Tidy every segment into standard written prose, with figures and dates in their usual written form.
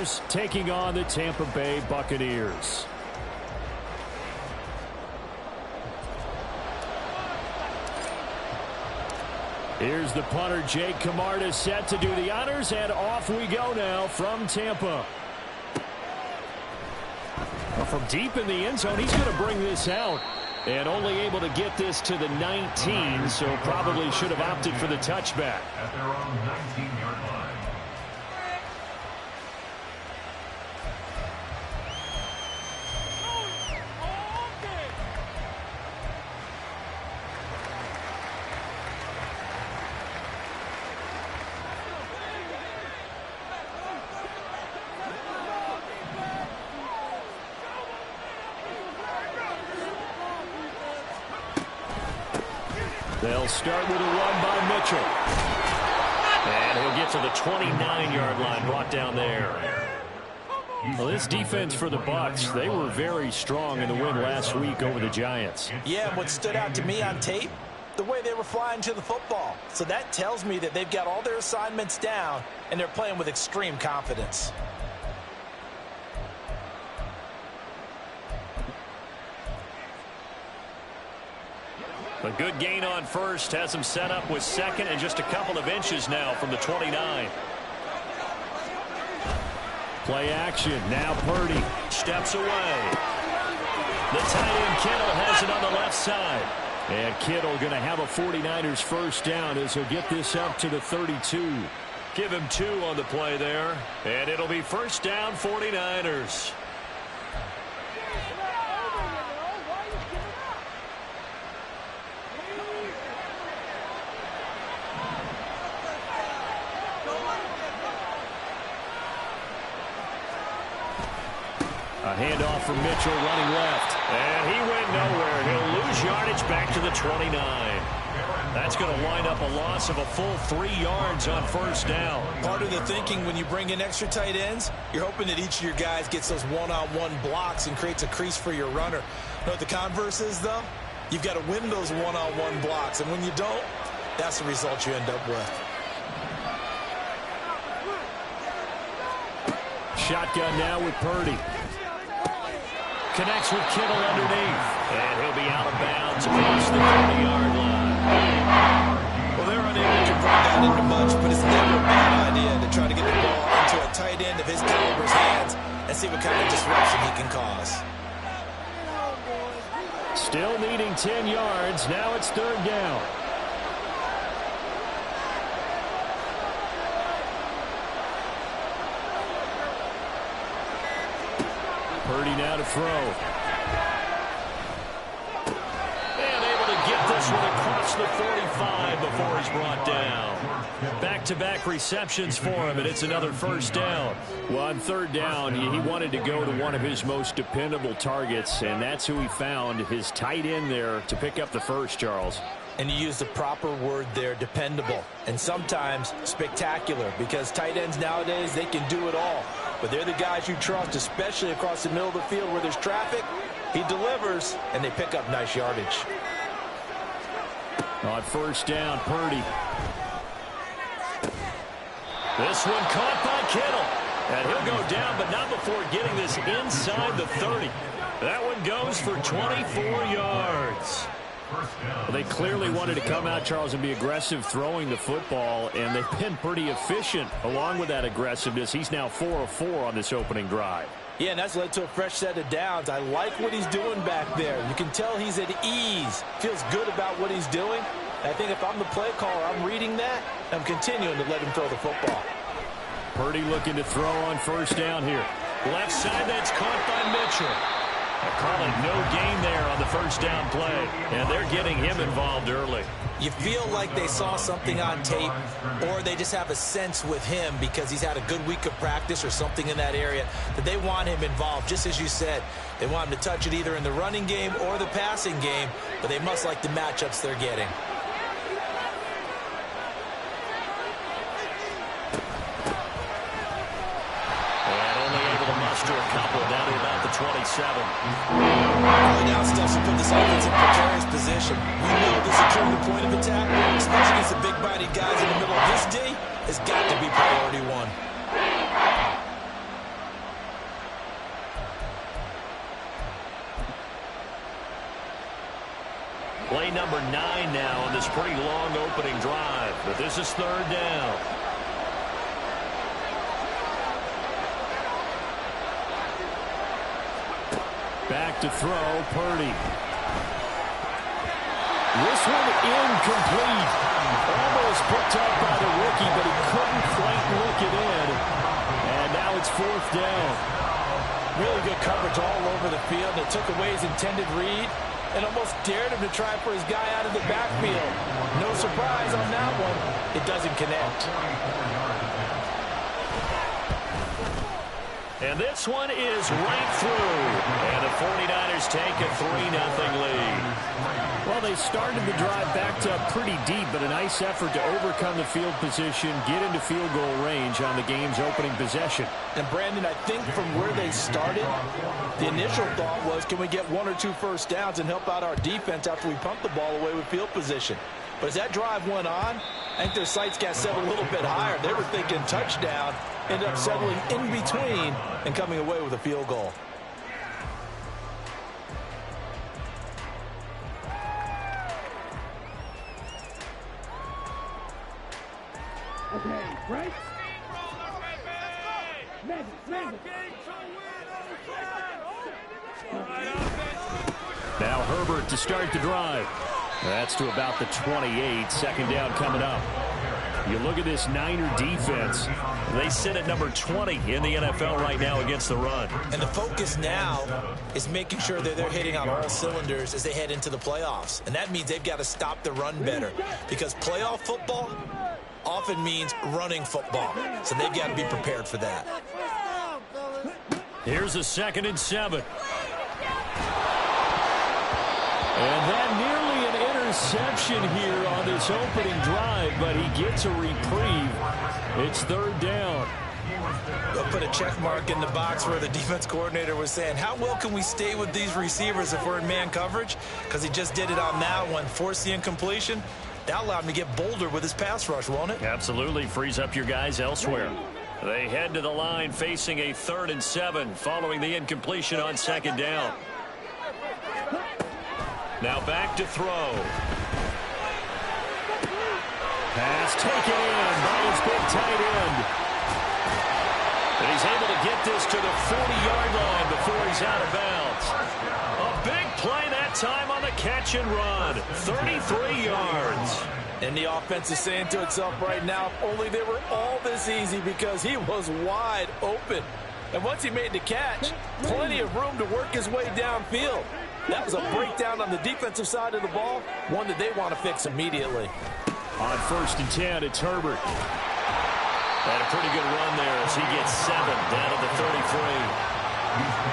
Raiders taking on the Tampa Bay Buccaneers. Here's the punter, Jake Camarda, set to do the honors, and off we go now from Tampa. Well, from deep in the end zone, he's going to bring this out. And only able to get this to the 19, so probably should have opted for the touchback. At their own 19-yard line. They'll start with a run by Mitchell. And he'll get to the 29-yard line, brought down there. Well, this defense for the Bucs, they were very strong in the win last week over the Giants. Yeah, what stood out to me on tape, the way they were flying to the football. So that tells me that they've got all their assignments down, and they're playing with extreme confidence. A good gain on first has him set up with second and just a couple of inches now from the 29. Play action. Now Purdy steps away. The tight end Kittle has it on the left side. And Kittle going to have a 49ers first down as he'll get this up to the 32. Give him 2 on the play there. And it'll be first down 49ers. A handoff from Mitchell running left. And he went nowhere. He'll lose yardage back to the 29. That's going to wind up a loss of a full 3 yards on first down. Part of the thinking when you bring in extra tight ends, you're hoping that each of your guys gets those one-on-one blocks and creates a crease for your runner. You know what the converse is, though? You've got to win those one-on-one blocks. And when you don't, that's the result you end up with. Shotgun now with Purdy. Connects with Kittle underneath. And he'll be out of bounds across the 30-yard line. Well, they're unable to convert that into much, but it's never a bad idea to try to get the ball into a tight end of his caliber's hands and see what kind of disruption he can cause. Still needing 10 yards. Now it's third down. Purdy now to throw. And able to get this one across the 45 before he's brought down. Back-to-back receptions for him, and it's another first down. Well, on third down, he wanted to go to one of his most dependable targets, and that's who he found, his tight end there, to pick up the first, Charles. And you use the proper word there, dependable. And sometimes spectacular, because tight ends nowadays, they can do it all. But they're the guys you trust, especially across the middle of the field where there's traffic. He delivers, and they pick up nice yardage. On first down, Purdy. This one caught by Kittle. And he'll go down, but not before getting this inside the 30. That one goes for 24 yards. Well, they clearly wanted to come out, Charles, and be aggressive throwing the football, and they've been pretty efficient along with that aggressiveness. He's now 4 of 4 on this opening drive. Yeah, and that's led to a fresh set of downs. I like what he's doing back there. You can tell he's at ease, feels good about what he's doing. I think if I'm the play caller, I'm reading that, I'm continuing to let him throw the football. Purdy looking to throw on first down here. Left side, that's caught by Mitchell. Calling no gain there on the first down play, and they're getting him involved early. You feel like they saw something on tape, or they just have a sense with him because he's had a good week of practice or something in that area that they want him involved. Just as you said, they want him to touch it either in the running game or the passing game, but they must like the matchups they're getting. A couple down to about the 27. Early down stuff to put this offense in precarious position. We know this is turning the point of attack, especially against the big-bodied guys in the middle of this D, has got to be priority one. Play number 9 now on this pretty long opening drive. But this is third down. Back to throw, Purdy. This one incomplete. Almost picked up by the rookie, but he couldn't quite look it in. And now it's fourth down. Really good coverage all over the field. It took away his intended read and almost dared him to try for his guy out of the backfield. No surprise on that one. It doesn't connect. And this one is right through. And the 49ers take a 3-0 lead. Well, they started the drive backed up pretty deep, but a nice effort to overcome the field position, get into field goal range on the game's opening possession. And, Brandon, I think from where they started, the initial thought was, can we get 1 or 2 first downs and help out our defense after we pump the ball away with field position? But as that drive went on, I think their sights got set a little bit higher. They were thinking touchdown, ended up settling in between and coming away with a field goal. Okay, right? Now Herbert to start the drive. That's to about the 28. Second down coming up. You look at this Niner defense. They sit at number 20 in the NFL right now against the run. And the focus now is making sure that they're hitting on all cylinders as they head into the playoffs. And that means they've got to stop the run better, because playoff football often means running football. So they've got to be prepared for that. Here's a 2nd and 7. And that nearly an interception here on this opening drive, but he gets a reprieve. It's third down. They'll put a check mark in the box where the defense coordinator was saying, how well can we stay with these receivers if we're in man coverage? Because he just did it on that one, forced the incompletion. That'll allow him to get bolder with his pass rush, won't it? Absolutely. Frees up your guys elsewhere. They head to the line facing a 3rd and 7 following the incompletion on 2nd down. Now back to throw. Pass taken in by his big tight end. And he's able to get this to the 40-yard line before he's out of bounds. A big play that time on the catch and run. 33 yards. And the offense is saying to itself right now, if only they were all this easy, because he was wide open. And once he made the catch, plenty of room to work his way downfield. That was a breakdown on the defensive side of the ball, one that they want to fix immediately. On 1st and 10, it's Herbert. Had a pretty good run there as he gets 7 down to the 33.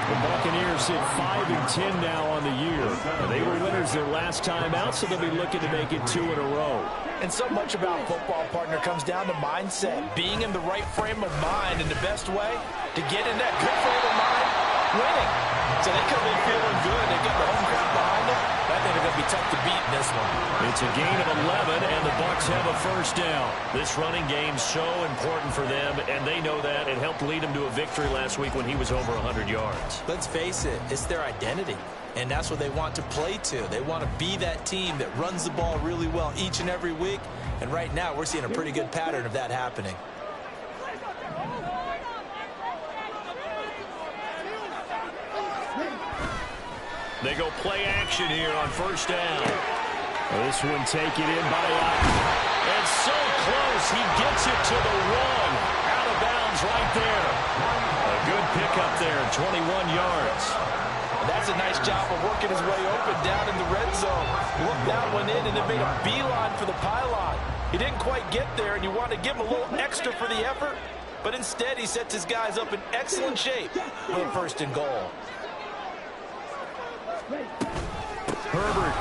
The Buccaneers sit 5 and 10 now on the year. They were winners their last time out, so they'll be looking to make it 2 in a row. And so much about football, partner, comes down to mindset. Being in the right frame of mind, and the best way to get in that good frame of mind, winning. So they come in feeling good. They got the home crowd behind them. I think they're going to be tough to beat in this one. It's a gain of 11, and the Bucs have a first down. This running game's so important for them, and they know that. It helped lead them to a victory last week when he was over 100 yards. Let's face it, it's their identity, and that's what they want to play to. They want to be that team that runs the ball really well each and every week, and right now we're seeing a pretty good pattern of that happening. They go play action here on 1st down. This one taken in by and so close. He gets it to the 1. Out of bounds right there. A good pickup there, 21 yards. That's a nice job of working his way open down in the red zone. Looked that one in and then made a beeline for the pylon. He didn't quite get there, and you want to give him a little extra for the effort, but instead he sets his guys up in excellent shape for 1st and goal. Herbert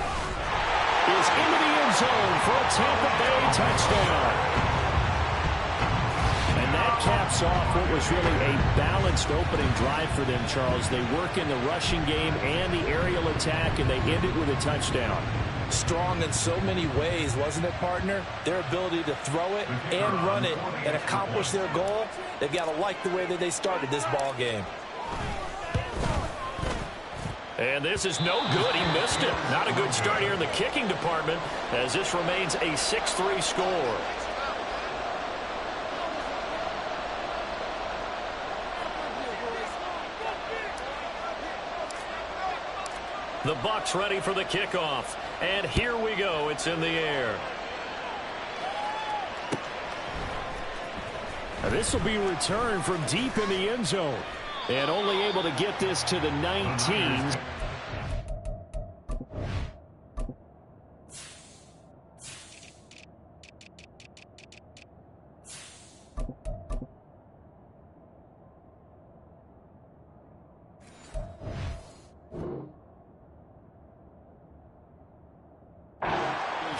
is into the end zone for a Tampa Bay touchdown. And that caps off what was really a balanced opening drive for them, Charles. They work in the rushing game and the aerial attack, and they end it with a touchdown. Strong in so many ways, wasn't it, partner? Their ability to throw it and run it and accomplish their goal, they've got to like the way that they started this ball game. And this is no good. He missed it. Not a good start here in the kicking department as this remains a 6-3 score. The Bucs ready for the kickoff. And here we go. It's in the air. This will be returned from deep in the end zone. And only able to get this to the 19s.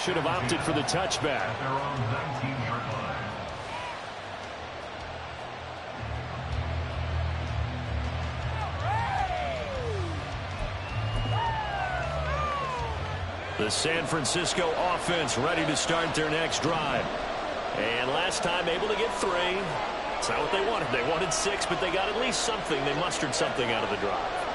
Should have opted for the touchback. At their own 19-yard line. The San Francisco offense ready to start their next drive. And last time able to get 3. It's not what they wanted. They wanted 6, but they got at least something. They mustered something out of the drive.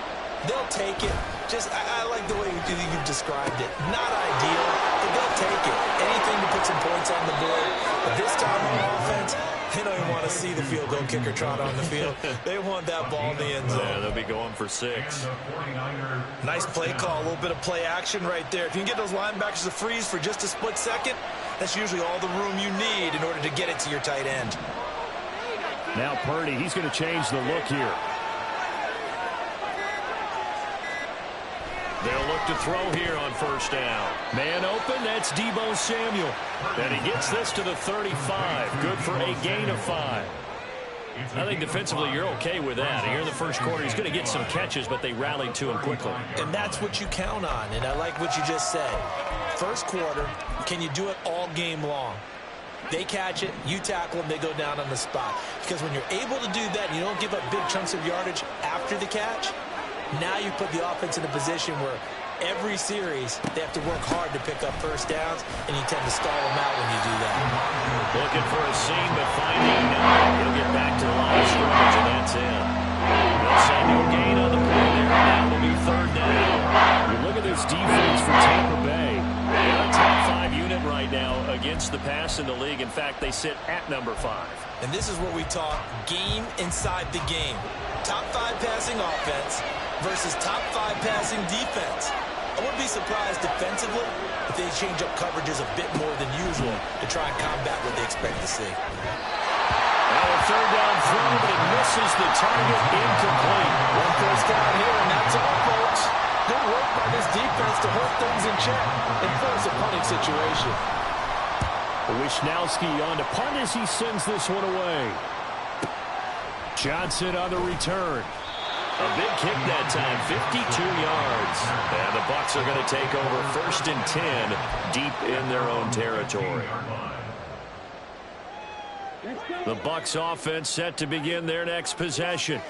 They'll take it. I like the way you described it. Not ideal, but they'll take it. Anything to put some points on the board. But this time on offense, they don't even want to see the field goal kicker trot on the field. They want that ball in the end zone. Yeah, they'll be going for 6. Nice play call. A little bit of play action right there. If you can get those linebackers to freeze for just a split second, that's usually all the room you need in order to get it to your tight end. Now Purdy, he's going to change the look here. They'll look to throw here on first down. Man open, that's Deebo Samuel. And he gets this to the 35. Good for a gain of 5. I think defensively you're okay with that. Here in the first quarter, he's going to get some catches, but they rallied to him quickly. And that's what you count on, and I like what you just said. First quarter, can you do it all game long? They catch it, you tackle them, they go down on the spot. Because when you're able to do that, and you don't give up big chunks of yardage after the catch, now you put the offense in a position where every series they have to work hard to pick up first downs, and you tend to stall them out when you do that. Looking for a seam, but finding none. He'll get back to the line of scrimmage, and that's it. They'll say no gain on the play there. Now it'll be third down. You look at this defense for Tampa Bay. They're a top 5 unit right now against the pass in the league. In fact, they sit at number 5. And this is what we talk game inside the game. Top 5 passing offense versus top 5 passing defense. I wouldn't be surprised defensively if they change up coverages a bit more than usual to try and combat what they expect to see. Now a third down throw, but it misses the target, incomplete. One first down here, and that's all, folks. Good work by this defense to hold things in check and force a punting situation. Wishnowski on to punt as he sends this one away. Johnson on the return. A big kick that time, 52 yards. And the Bucs are going to take over 1st and 10 deep in their own territory. The Bucs offense set to begin their next possession.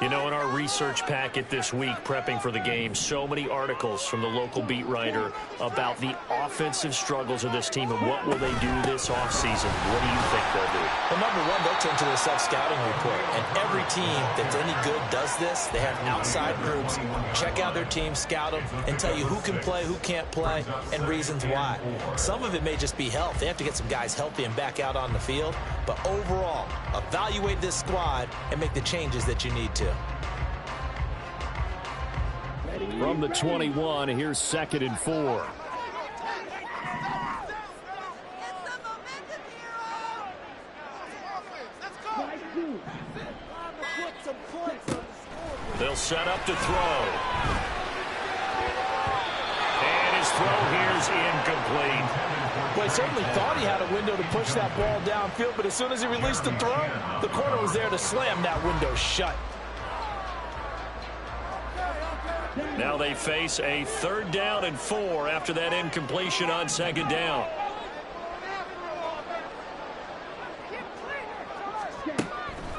You know, in our research packet this week, prepping for the game, so many articles from the local beat writer about the offensive struggles of this team and what will they do this offseason. What do you think they'll do? Well, number one, they'll turn to their self-scouting report. And every team that's any good does this. They have outside groups, check out their team, scout them, and tell you who can play, who can't play, and reasons why. Some of it may just be health. They have to get some guys healthy and back out on the field. But overall, evaluate this squad and make the changes that you need to. From the 21, here's 2nd and 4. They'll set up to throw. And his throw here's incomplete. Well, he certainly thought he had a window to push that ball downfield, but as soon as he released the throw, the corner was there to slam that window shut. Now they face a 3rd down and 4 after that incompletion on 2nd down.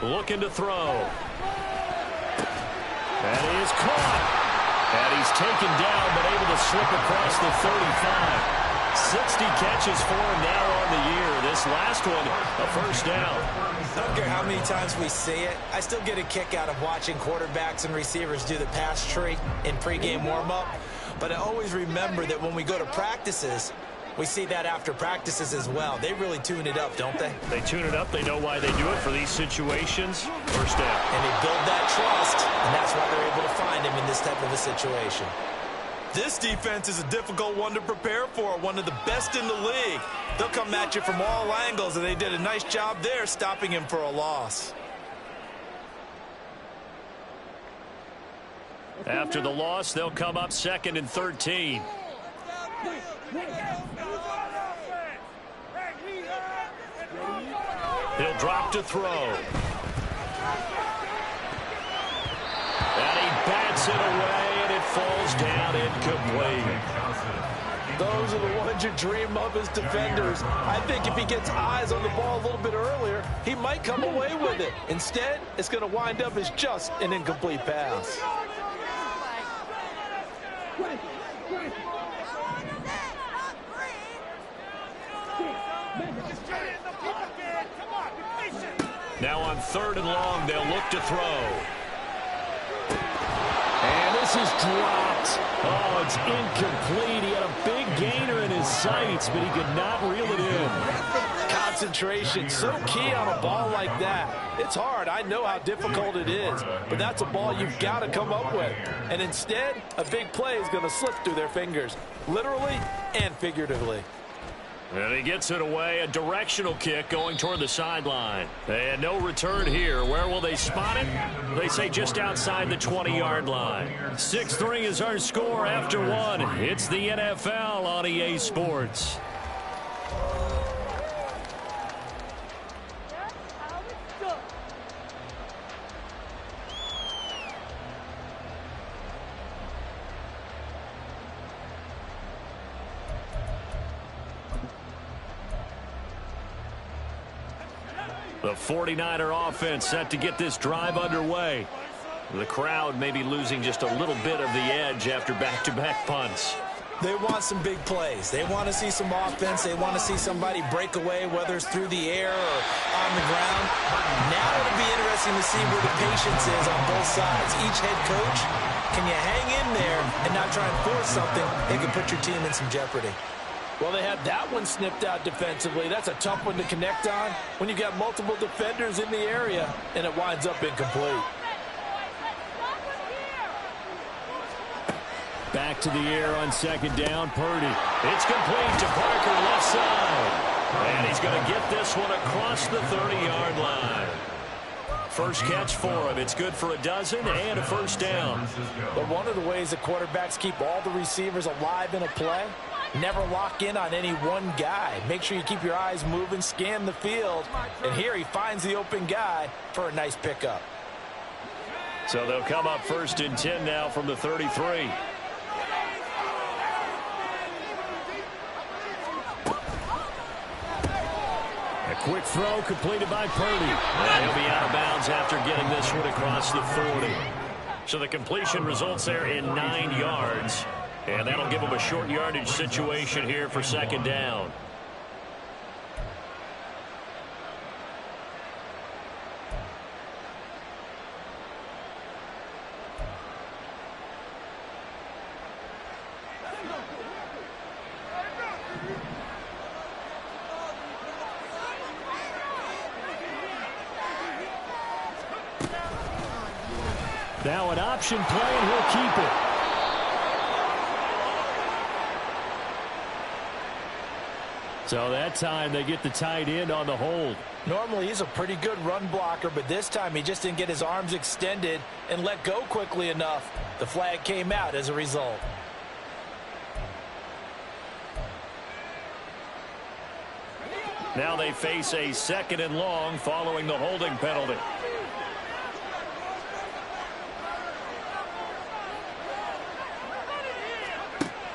Looking to throw. And he is caught. And he's taken down, but able to slip across the 35. 60 catches for him now on the year. This last one, a first down. I don't care how many times we see it. I still get a kick out of watching quarterbacks and receivers do the pass tree in pregame warm-up. But I always remember that when we go to practices, we see that after practices as well. They really tune it up, don't they? They tune it up. They know why they do it for these situations. First down. And they build that trust, and that's why they're able to find him in this type of a situation. This defense is a difficult one to prepare for, one of the best in the league. They'll come at you from all angles, and they did a nice job there stopping him for a loss. After the loss, they'll come up 2nd and 13. He'll drop to throw. And he bats it away, and it falls down incomplete. Those are the ones you dream of as defenders. I think if he gets eyes on the ball a little bit earlier, he might come away with it. Instead, it's going to wind up as just an incomplete pass. Now on 3rd and long, they'll look to throw. And this is dropped. Oh, it's incomplete. He had a big gainer in his sights, but he could not reel it in. Concentration, so key on a ball like that. It's hard. I know how difficult it is, but that's a ball you've got to come up with. And instead, a big play is going to slip through their fingers, literally and figuratively. And he gets it away, a directional kick going toward the sideline. And no return here. Where will they spot it? They say just outside the 20-yard line. 6-3 is our score after one. It's the NFL on EA Sports. The 49er offense set to get this drive underway. The crowd may be losing just a little bit of the edge after back-to-back punts. They want some big plays. They want to see some offense. They want to see somebody break away, whether it's through the air or on the ground. Now it'll be interesting to see where the patience is on both sides. Each head coach, can you hang in there and not try and force something that could put your team in some jeopardy? Well, they had that one snipped out defensively. That's a tough one to connect on when you got multiple defenders in the area and it winds up incomplete. Back to the air on 2nd down, Purdy. It's complete to Parker left side. And he's going to get this one across the 30-yard line. First catch for him. It's good for a dozen and a first down. But one of the ways that quarterbacks keep all the receivers alive in a play, never lock in on any one guy. Make sure you keep your eyes moving, scan the field. And here he finds the open guy for a nice pickup. So they'll come up 1st and 10 now from the 33. A quick throw completed by Purdy. And he'll be out of bounds after getting this one across the 40. So the completion results there in 9 yards. And that'll give him a short yardage situation here for 2nd down. Now an option play, and he'll keep it. So that time they get the tight end on the hold. Normally he's a pretty good run blocker, but this time he just didn't get his arms extended and let go quickly enough. The flag came out as a result. Now they face a 2nd and long following the holding penalty.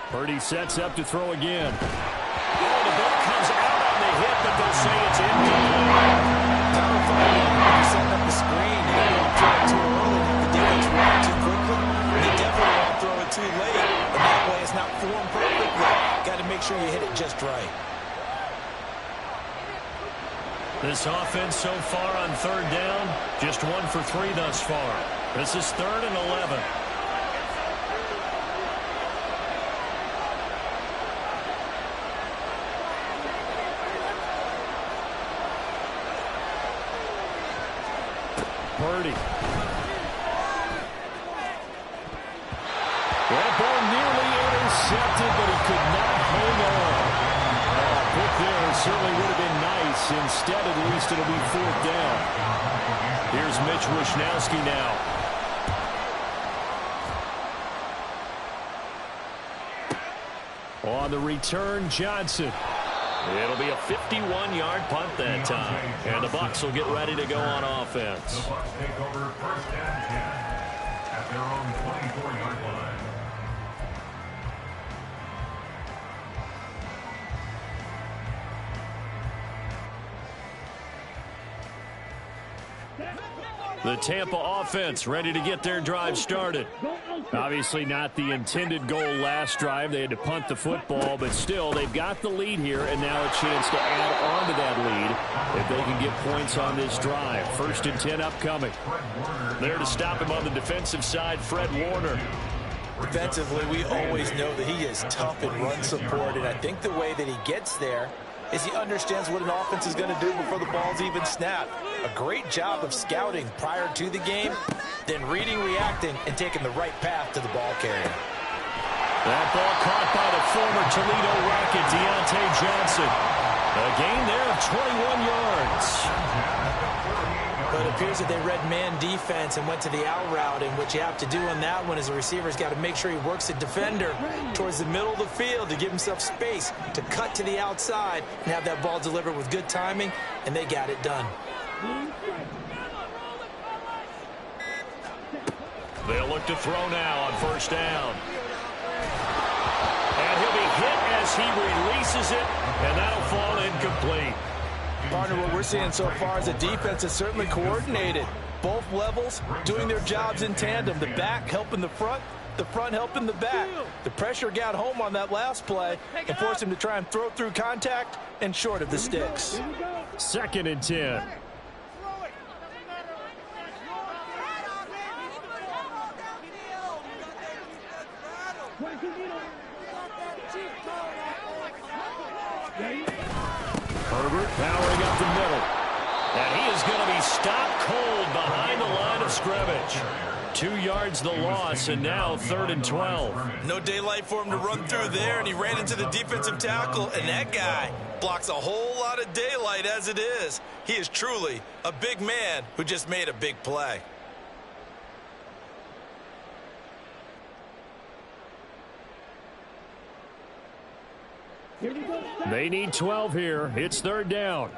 Purdy sets up to throw again. Oh, the ball comes out on the hit, but they'll say it's incomplete. Setting up the screen. You don't throw it too early. The defense reacts too quickly. You definitely won't throw it too late. And that way it's not formed perfectly. Got to make sure you hit it just right. This offense so far on third down, just 1 for 3 thus far. This is 3rd and 11. Purdy. That ball nearly intercepted, but he could not hang on. A pick there certainly would have been nice. Instead, at least it'll be 4th down. Here's Mitch Wishnowski now. On the return, Johnson. It'll be a 51-yard punt that time. And the Bucs will get ready to go on offense. The Bucs take over 1st and 10 at their own 24-yard line. The Tampa offense ready to get their drive started. Obviously not the intended goal last drive. They had to punt the football, but still they've got the lead here, and now a chance to add on to that lead if they can get points on this drive. 1st and 10 upcoming. There to stop him on the defensive side, Fred Warner. Defensively, we always know that he is tough in run support, and I think the way that he gets there is he understands what an offense is going to do before the ball's even snapped. A great job of scouting prior to the game, then reading, reacting, and taking the right path to the ball carrier. That ball caught by the former Toledo Rocket, Deontay Johnson. A gain there of 21 yards. But it appears that they read man defense and went to the out route, and what you have to do on that one is the receiver's got to make sure he works the defender towards the middle of the field to give himself space to cut to the outside and have that ball delivered with good timing, and they got it done. They'll look to throw now on 1st down. And he'll be hit as he releases it, and that'll fall incomplete. Partner, what we're seeing so far is the defense is certainly coordinated. Both levels doing their jobs in tandem. The back helping the front helping the back. The pressure got home on that last play and forced him to try and throw through contact and short of the sticks. 2nd and 10. Herbert powering up the middle. And he is going to be stopped cold behind the line of scrimmage. 2 yards the loss, and now 3rd and 12. No daylight for him to run through there, and he ran into the defensive tackle, and that guy blocks a whole lot of daylight as it is. He is truly a big man who just made a big play. They need 12 here. It's 3rd down.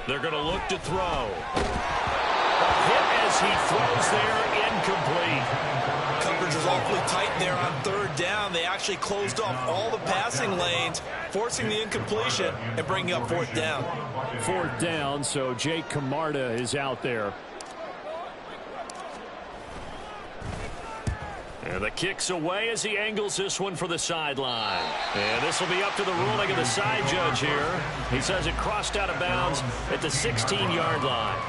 They're going to look to throw. A hit as he throws there, incomplete. Coverage was awfully tight there on 3rd down. They actually closed off all the passing lanes, forcing the incompletion and bringing up 4th down. 4th down, so Jake Camarda is out there. And the kick's away as he angles this one for the sideline. And this will be up to the ruling of the side judge here. He says it crossed out of bounds at the 16-yard line.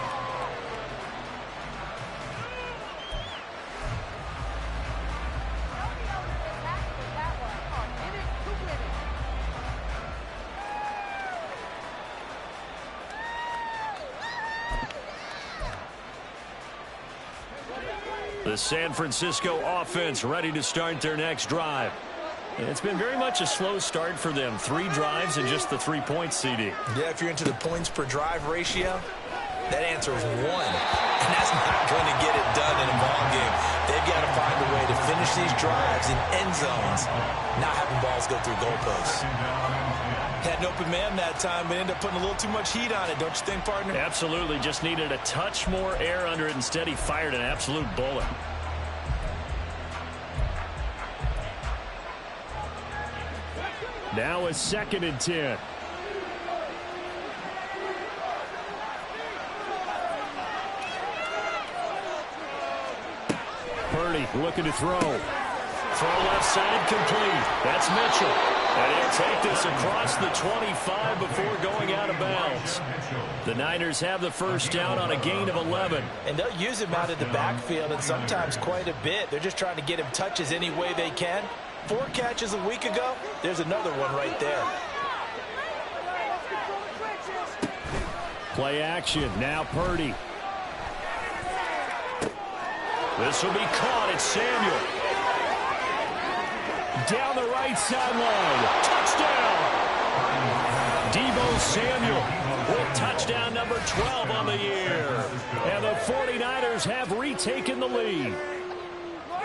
The San Francisco offense ready to start their next drive. It's been very much a slow start for them. 3 drives and just the 3 points, CD. Yeah, if you're into the points per drive ratio, that answer is 1. And that's not going to get it done in a ball game. They've got to find a way to finish these drives in end zones, not having balls go through goalposts. Had an open man that time, but ended up putting a little too much heat on it, don't you think, partner? Absolutely. Just needed a touch more air under it. Instead, he fired an absolute bullet. Now a 2nd and 10. Purdy looking to throw. Throw left side complete. That's Mitchell. And he'll take this across the 25 before going out of bounds. The Niners have the first down on a gain of 11. And they'll use him out of the backfield, and sometimes quite a bit. They're just trying to get him touches any way they can. 4 catches a week ago. There's another one right there. Play action. Now Purdy. This will be caught. It's Samuel. Down the right sideline. Touchdown. Deebo Samuel with touchdown number 12 on the year. And the 49ers have retaken the lead.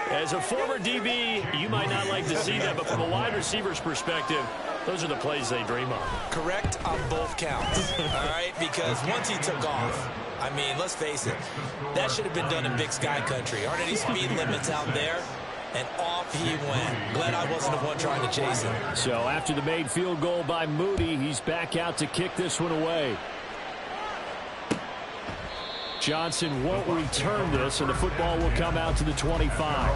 As a former DB, you might not like to see that, but from a wide receiver's perspective, those are the plays they dream of. Correct on both counts, all right? Because once he took off, I mean, let's face it, that should have been done in Big Sky country. Aren't any speed limits out there? And off he went. Glad I wasn't the one trying to chase him. So after the made field goal by Moody, he's back out to kick this one away. Johnson won't return this, and the football will come out to the 25.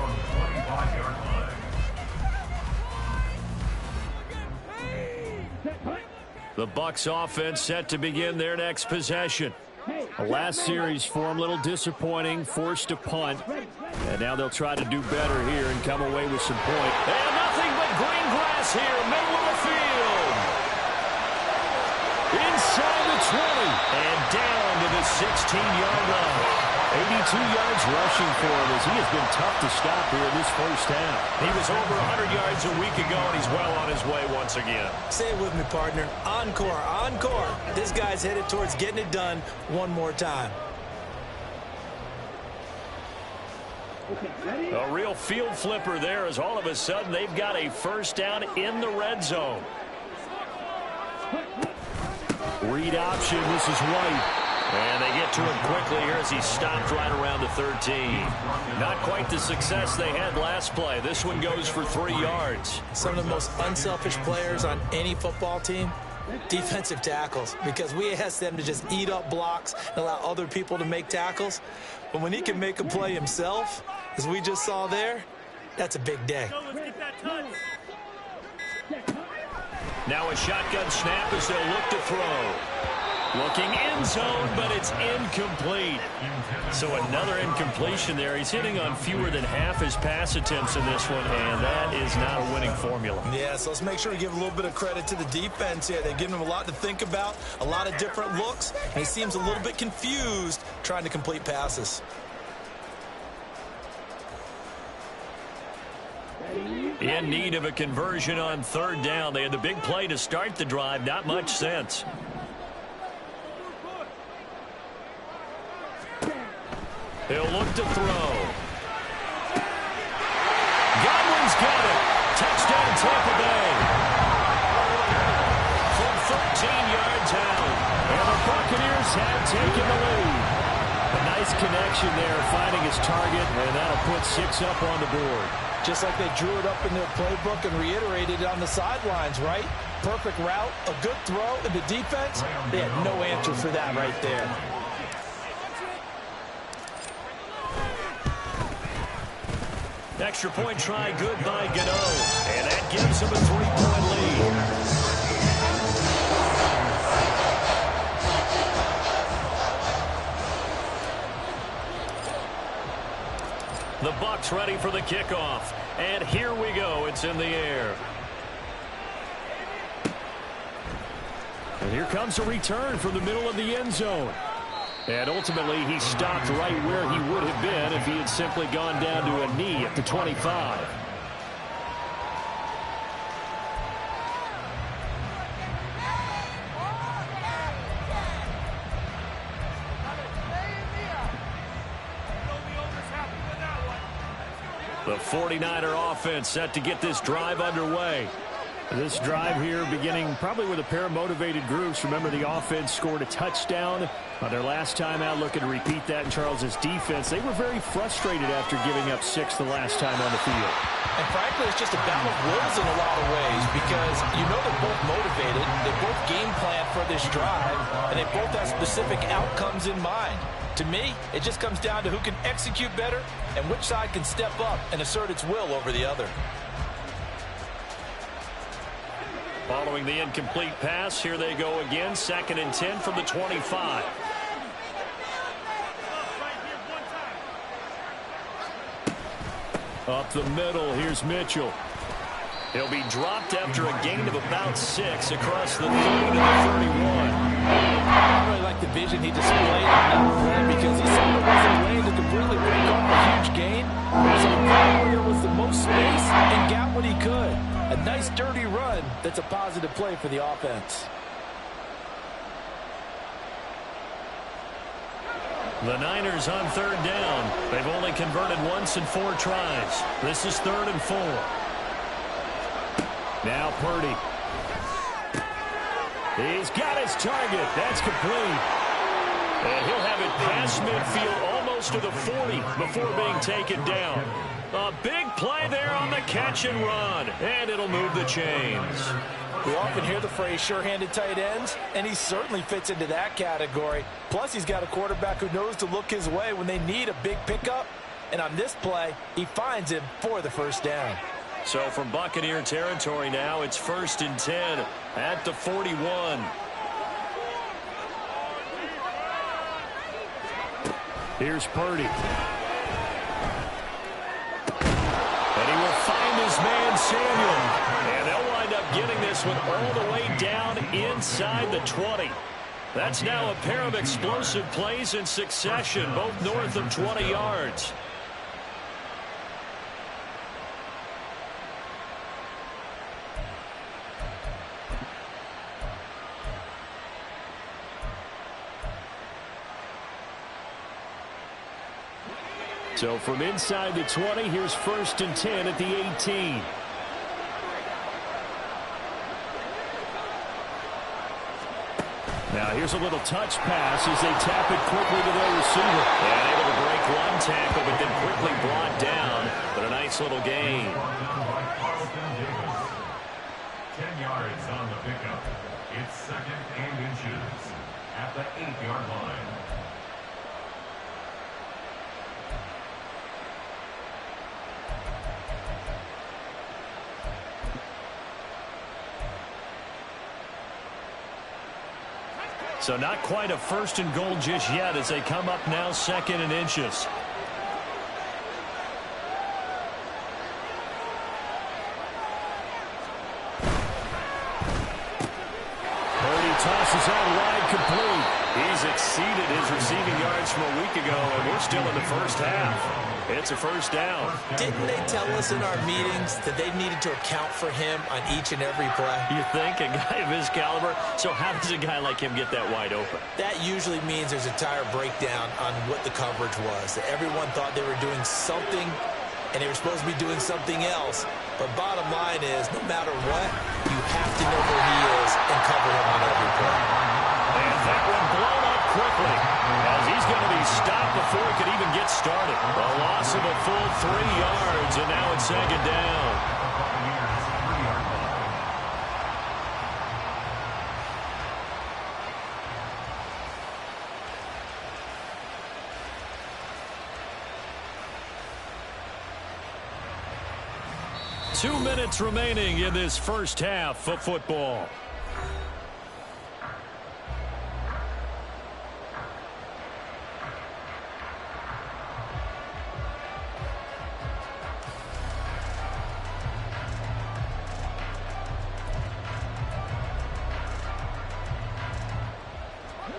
The Bucs offense set to begin their next possession. The last series for them, a little disappointing, forced to punt. And now they'll try to do better here and come away with some points. And nothing but green grass here, middle of the field. Inside the 20 and down to the 16-yard line. 82 yards rushing for him as he has been tough to stop here in this first half. He was over 100 yards a week ago, and he's well on his way once again. Say it with me, partner. Encore, encore. This guy's headed towards getting it done one more time. A real field flipper there as all of a sudden they've got a first down in the red zone. Read option. This is White. And they get to him quickly here as he stopped right around the 13. Not quite the success they had last play. This one goes for 3 yards. Some of the most unselfish players on any football team, defensive tackles, because we ask them to just eat up blocks and allow other people to make tackles. But when he can make a play himself, as we just saw there, that's a big day. Now a shotgun snap as they'll look to throw. Looking end zone, but it's incomplete. So another incompletion there. He's hitting on fewer than half his pass attempts in this one, and that is not a winning formula. Yeah, so let's make sure we give a little bit of credit to the defense here. They've given him a lot to think about, a lot of different looks, and he seems a little bit confused trying to complete passes. In need of a conversion on 3rd down. They had the big play to start the drive. Not much sense. He'll look to throw. Godwin's got it. Touchdown Tampa Bay. From 13 yards out. And the Buccaneers have taken the lead. A nice connection there, finding his target, and that'll put 6 up on the board. Just like they drew it up in their playbook and reiterated it on the sidelines, right? Perfect route, a good throw, and the defense, they had no answer for that right there. Extra point try good by Gano. And that gives him a 3-point lead. The Bucs ready for the kickoff. And here we go. It's in the air. And here comes a return from the middle of the end zone. And ultimately, he stopped right where he would have been if he had simply gone down to a knee at the 25. The 49er offense set to get this drive underway. This drive here beginning probably with a pair of motivated groups. Remember, the offense scored a touchdown on their last time out. Looking to repeat that in Charles's defense. They were very frustrated after giving up 6 the last time on the field. And frankly, it's just a battle of wills in a lot of ways because you know they're both motivated. They both game plan for this drive, and they both have specific outcomes in mind. To me, it just comes down to who can execute better and which side can step up and assert its will over the other. Following the incomplete pass, here they go again. 2nd and 10 from the 25. Up the middle, here's Mitchell. He'll be dropped after a gain of about 6 across the 30 to the 31. I really like the vision he displayed on that play because he saw there was a way to completely break off a huge gain. So he found where there was the most space and got what he could. A nice dirty run that's a positive play for the offense. The Niners on 3rd down. They've only converted once in 4 tries. This is 3rd and 4. Now Purdy. He's got his target. That's complete. And he'll have it past midfield almost to the 40 before being taken down. A big play there on the catch and run. And it'll move the chains. We often hear the phrase sure-handed tight ends, and he certainly fits into that category. Plus, he's got a quarterback who knows to look his way when they need a big pickup. And on this play, he finds him for the 1st down. So from Buccaneer territory now, it's 1st and 10 at the 41. Here's Purdy. And he will find his man Samuel. And they'll wind up getting this one all the way down inside the 20. That's now a pair of explosive plays in succession, both north of 20 yards. So from inside the 20, here's 1st and 10 at the 18. Now here's a little touch pass as they tap it quickly to their receiver. And able to break one tackle, but then quickly brought down. But a nice little gain. 10 yards on the pickup. It's 2nd and inches at the 8-yard line. So not quite a 1st and goal just yet as they come up now 2nd and inches. Purdy tosses out wide complete. He's exceeded his receiving yards from a week ago, and we're still in the 1st half. It's a 1st down. Didn't they tell us in our meetings that they needed to account for him on each and every play? You think? A guy of his caliber? So how does a guy like him get that wide open? That usually means there's a tire breakdown on what the coverage was. That everyone thought they were doing something, and they were supposed to be doing something else. But bottom line is, no matter what, you have to know where he is and cover him on every play. And that one blown up quickly as he's going to be stopped before he could even get started. A loss of a full 3 yards, and now it's 2nd down. Two minutes remaining in this 1st half of football.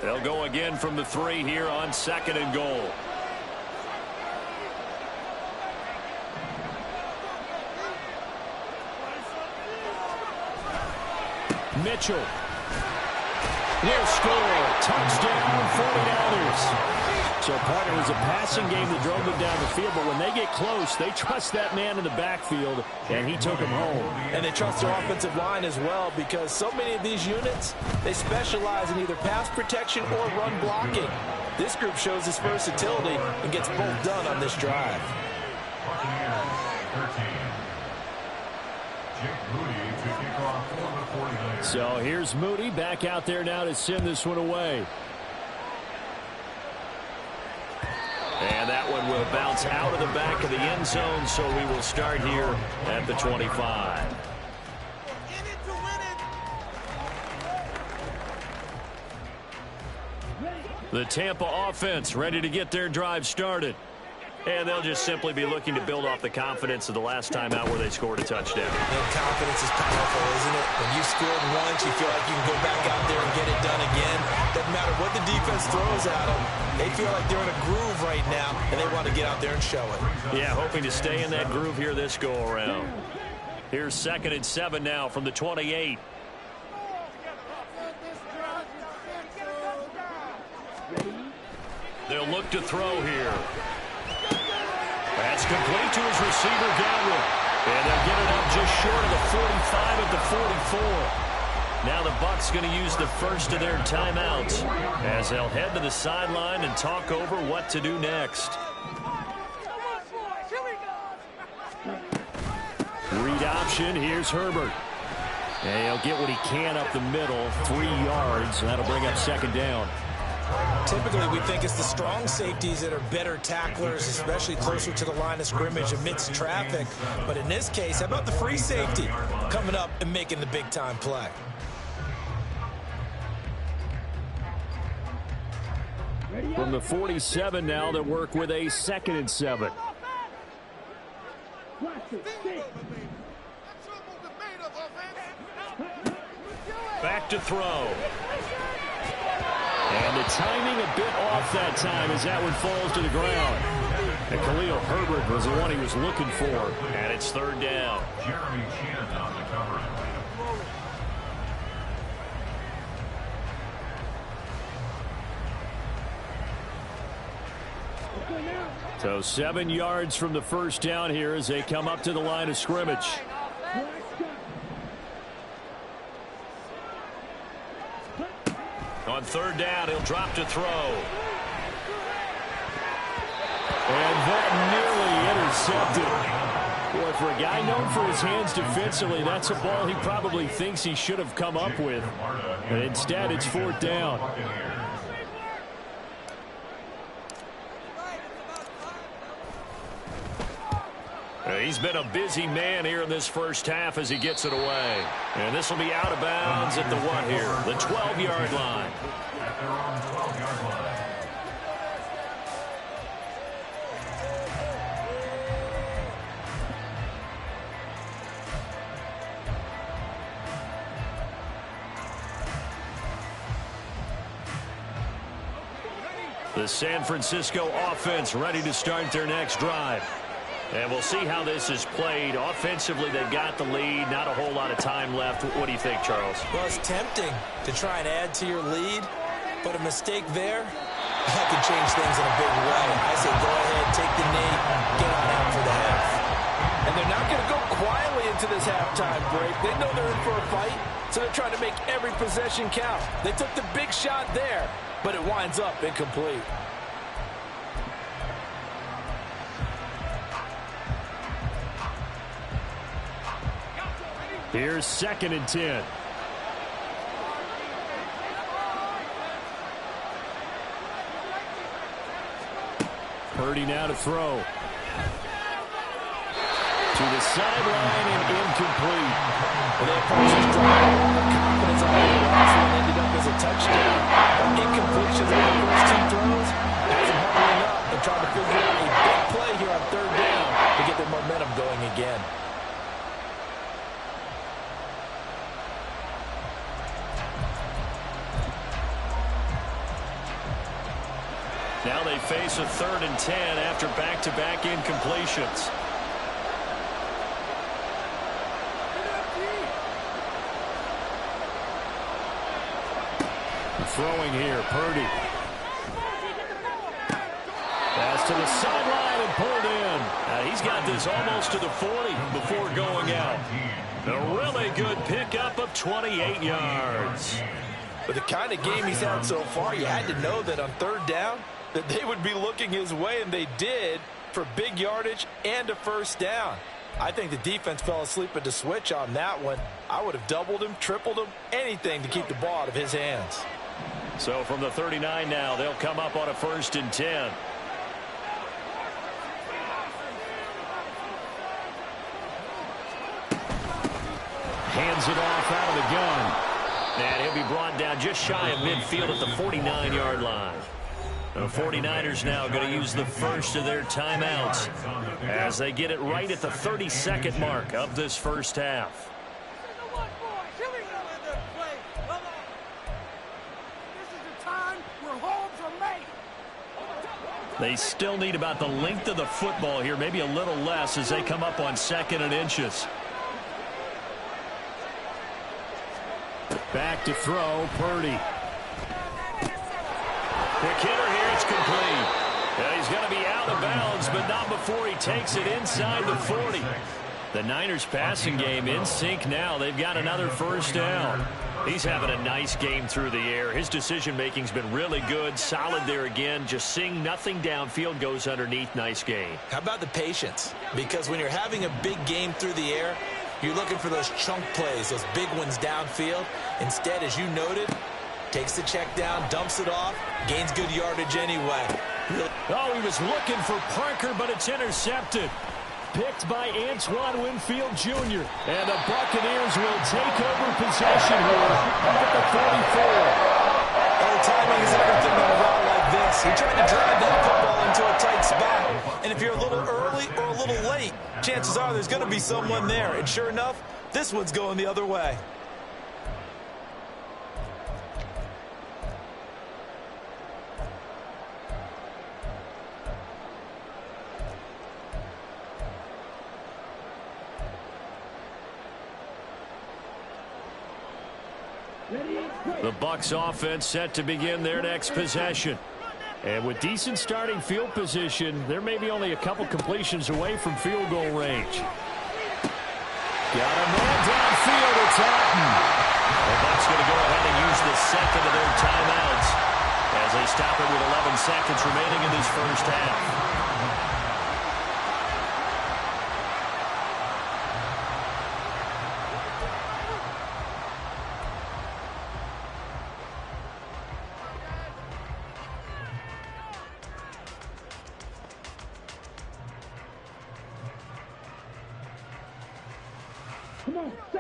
They'll go again from the 3 here on 2nd and goal. Mitchell. Will score. Touchdown, 49ers. So, partner, it was a passing game that drove them down the field, but when they get close, they trust that man in the backfield, and he took him home. And they trust their offensive line as well, because so many of these units, they specialize in either pass protection or run blocking. This group shows its versatility and gets both done on this drive. So here's Moody back out there now to send this one away. that one will bounce out of the back of the end zone, so we will start here at the 25. The Tampa offense ready to get their drive started. And they'll just simply be looking to build off the confidence of the last time out where they scored a touchdown. And confidence is powerful, isn't it? When you scored once, you feel like you can go back out there and get it done again. Doesn't matter what the defense throws at them. They feel like they're in a groove right now, and they want to get out there and show it. Yeah, hoping to stay in that groove here this go-around. Here's 2nd and 7 now from the 28. They'll look to throw here. That's complete to his receiver, Godwin. And they'll get it up just short of the 45 at the 44. Now the Bucs going to use the first of their timeouts as they'll head to the sideline and talk over what to do next. Read option. Here's Herbert. And he'll get what he can up the middle, 3 yards. And that'll bring up 2nd down. Typically, we think it's the strong safeties that are better tacklers, especially closer to the line of scrimmage amidst traffic. But in this case, how about the free safety coming up and making the big-time play? From the 47 now, they'll work with a 2nd and 7. Back to throw. And the timing a bit off that time as that one falls to the ground. And Khalil Herbert was the one he was looking for. And it's 3rd down. Jeremy Chin on the cover. So 7 yards from the first down here as they come up to the line of scrimmage. On 3rd down, he'll drop to throw. And that nearly intercepted. Boy, for a guy known for his hands defensively, that's a ball he probably thinks he should have come up with. But instead, it's 4th down. He's been a busy man here in this first half as he gets it away. And this will be out of bounds at the what here? The 12-yard line. At their own 12-yard line. The San Francisco offense ready to start their next drive. And we'll see how this is played. Offensively, they've got the lead. Not a whole lot of time left. What do you think, Charles? Well, it's tempting to try and add to your lead, but a mistake there, that could change things in a big way. I say go ahead, take the knee, get on out for the half. And they're not going to go quietly into this halftime break. They know they're in for a fight, so they're trying to make every possession count. They took the big shot there, but it winds up incomplete. Here's 2nd and 10. Purdy now to throw. To the sideline and incomplete. Well, the opponents drive a lot of confidence on the last one ended up as a touchdown. But incompletions on the first 2 throws has them huddling up and trying to figure out a big play here on 3rd down to get their momentum going again. Now they face a 3rd and 10 after back-to-back incompletions. Throwing here, Purdy. Pass to the sideline and pulled in. He's got this almost to the 40 before going out. A really good pickup of 28 yards. With the kind of game he's had so far, you had to know that on 3rd down, that they would be looking his way, and they did, for big yardage and a first down. I think the defense fell asleep at the switch on that one. I would have doubled him, tripled him, anything to keep the ball out of his hands. So from the 39 now, they'll come up on a 1st and 10. Hands it off out of the gun. And he'll be brought down just shy of midfield at the 49-yard line. The 49ers now going to use the first of their timeouts as they get it right at the 32nd mark of this first half. They still need about the length of the football here, maybe a little less as they come up on 2nd and inches. Back to throw, Purdy. Quick hitter here, it's complete. And he's going to be out of bounds, but not before he takes it inside the 40. The Niners passing game in sync now. They've got another first down. He's having a nice game through the air. His decision-making's been really good. Solid there again. Just seeing nothing downfield, goes underneath. Nice game. How about the patience? Because when you're having a big game through the air, you're looking for those chunk plays, those big ones downfield. Instead, as you noted, takes the check down, dumps it off, gains good yardage anyway. Oh, he was looking for Parker, but it's intercepted. Picked by Antoine Winfield Jr. And the Buccaneers will take over possession here at the 44. Oh, timing is everything on a route like this. He tried to drive that football into a tight spot. And if you're a little early or a little late, chances are there's going to be someone there. And sure enough, this one's going the other way. The Bucs offense set to begin their next possession. And with decent starting field position, there may be only a couple completions away from field goal range. Got a man downfield, it's Hatton. The Bucs going to go ahead and use the second of their timeouts as they stop it with 11 seconds remaining in this first half.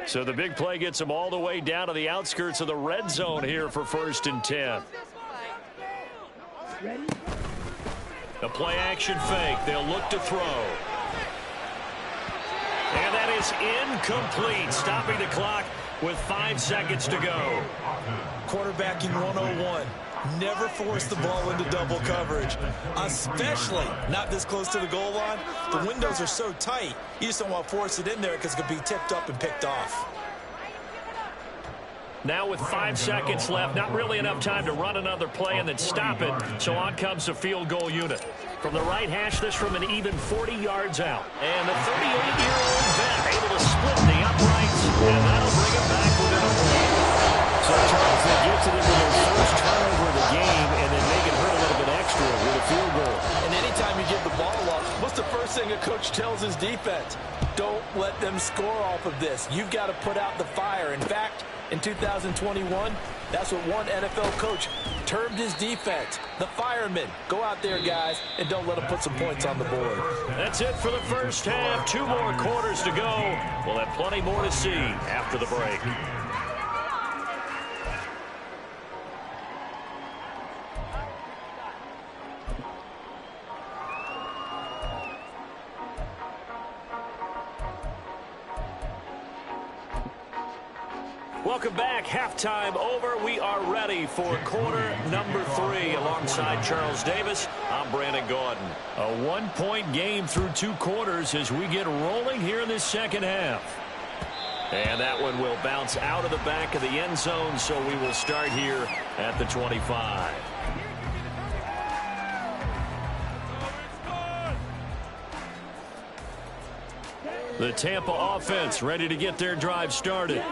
So the big play gets them all the way down to the outskirts of the red zone here for 1st and 10. The play action fake. They'll look to throw. And that is incomplete, stopping the clock with 5 seconds to go. Quarterbacking 101. Never force the ball into double coverage, especially not this close to the goal line. The windows are so tight, you just don't want to force it in there because it could be tipped up and picked off. Now with 5 seconds left, not really enough time to run another play and then stop it, so on comes the field goal unit. From the right hash, this from an even 40 yards out. And the 38-year-old vet able to split the uprights, and that'll bring him back within a point. So Charles, they get to them with their first turnover of the game and then make it hurt a little bit extra with a field goal. And anytime you give the ball up, what's the first thing a coach tells his defense? Don't let them score off of this. You've got to put out the fire. In fact, in 2021, that's what one NFL coach termed his defense, the firemen. Go out there, guys, and don't let them put some points on the board. That's it for the first half. 2 more quarters to go. We'll have plenty more to see after the break. Welcome back. Halftime over. We are ready for quarter number 3. Alongside Charles Davis, I'm Brandon Gaudin. A 1-point game through 2 quarters as we get rolling here in this second half. And that one will bounce out of the back of the end zone, so we will start here at the 25. The Tampa offense ready to get their drive started.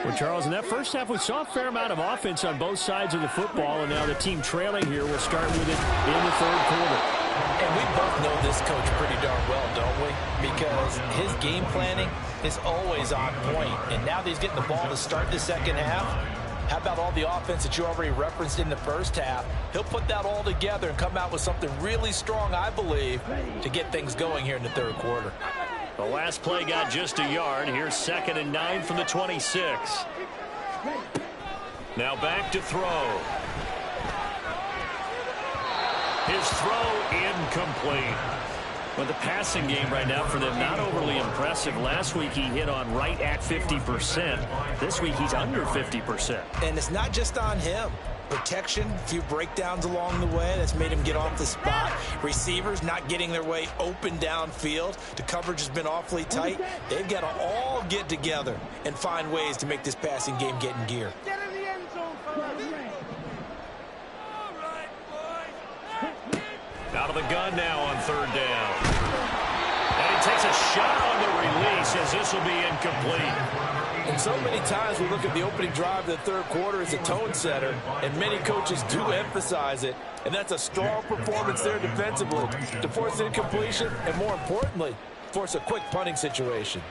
Well, Charles, in that first half, we saw a fair amount of offense on both sides of the football, and now the team trailing here will start with it in the 3rd quarter. And we both know this coach pretty darn well, don't we? Because his game planning is always on point. And now that he's getting the ball to start the second half, how about all the offense that you already referenced in the first half? He'll put that all together and come out with something really strong, I believe, to get things going here in the 3rd quarter. The last play got just a yard. Here's 2nd and 9 from the 26. Now back to throw. His throw incomplete. But the passing game right now for them not overly impressive. Last week he hit on right at 50%. This week he's under 50%. And it's not just on him. Protection, a few breakdowns along the way. That's made him get off the spot. Receivers not getting their way open downfield. The coverage has been awfully tight. They've got to all get together and find ways to make this passing game get in gear. Get in the end zone, fellas. Out of the gun now on 3rd down. And he takes a shot on the release as this will be incomplete. And so many times we look at the opening drive of the 3rd quarter as a tone setter, and many coaches do emphasize it, and that's a strong performance there defensively to force incompletion and, more importantly, force a quick punting situation.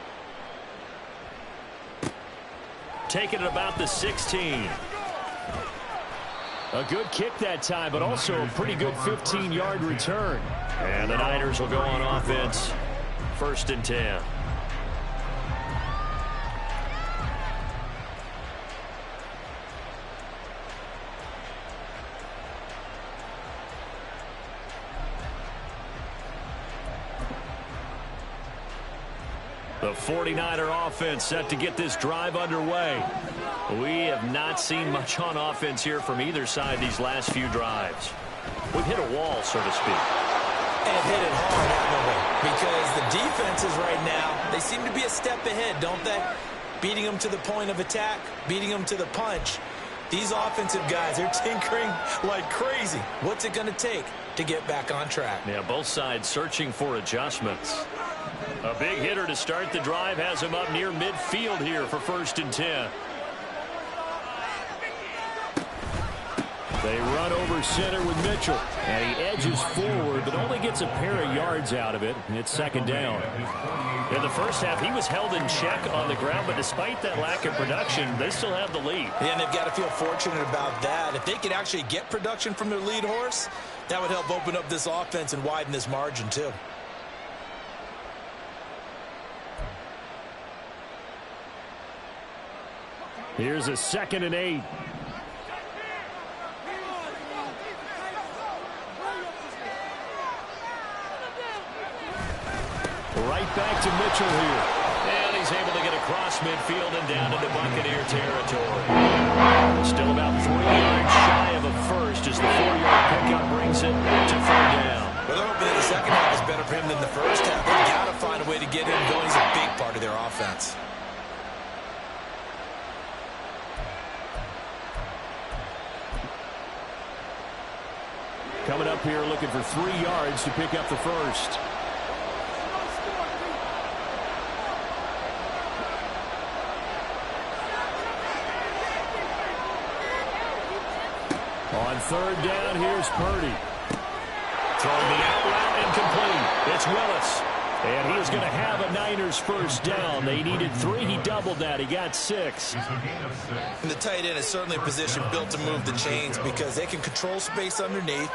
Taking it about the 16. A good kick that time, but also a pretty good 15-yard return. And the Niners will go on offense. 1st and 10. The 49er offense set to get this drive underway. We have not seen much on offense here from either side these last few drives. We've hit a wall, so to speak. And hit it hard, haven't we? Because the defenses right now, they seem to be a step ahead, don't they? Beating them to the point of attack, beating them to the punch. These offensive guys, they're tinkering like crazy. What's it going to take to get back on track? Yeah, both sides searching for adjustments. A big hitter to start the drive has him up near midfield here for 1st and 10. They run over center with Mitchell. And he edges forward, but only gets a pair of yards out of it. And it's 2nd down. In the first half, he was held in check on the ground, but despite that lack of production, they still have the lead. Yeah, and they've got to feel fortunate about that. If they could actually get production from their lead horse, that would help open up this offense and widen this margin, too. Here's a 2nd and 8. Right back to Mitchell here. And he's able to get across midfield and down into Buccaneer territory. Still about 3 yards shy of a first as the 4-yard pickup brings it to 3rd down. Well, they're hoping that the second half is better for him than the first half. They've got to find a way to get him going. He's a big part of their offense. Coming up here looking for 3 yards to pick up the first. On 3rd down, here's Purdy. Throwing the out route incomplete. It's Willis. And he is going to have a Niners 1st down. They needed 3. He doubled that. He got 6. And the tight end is certainly a position built to move the chains because they can control space underneath.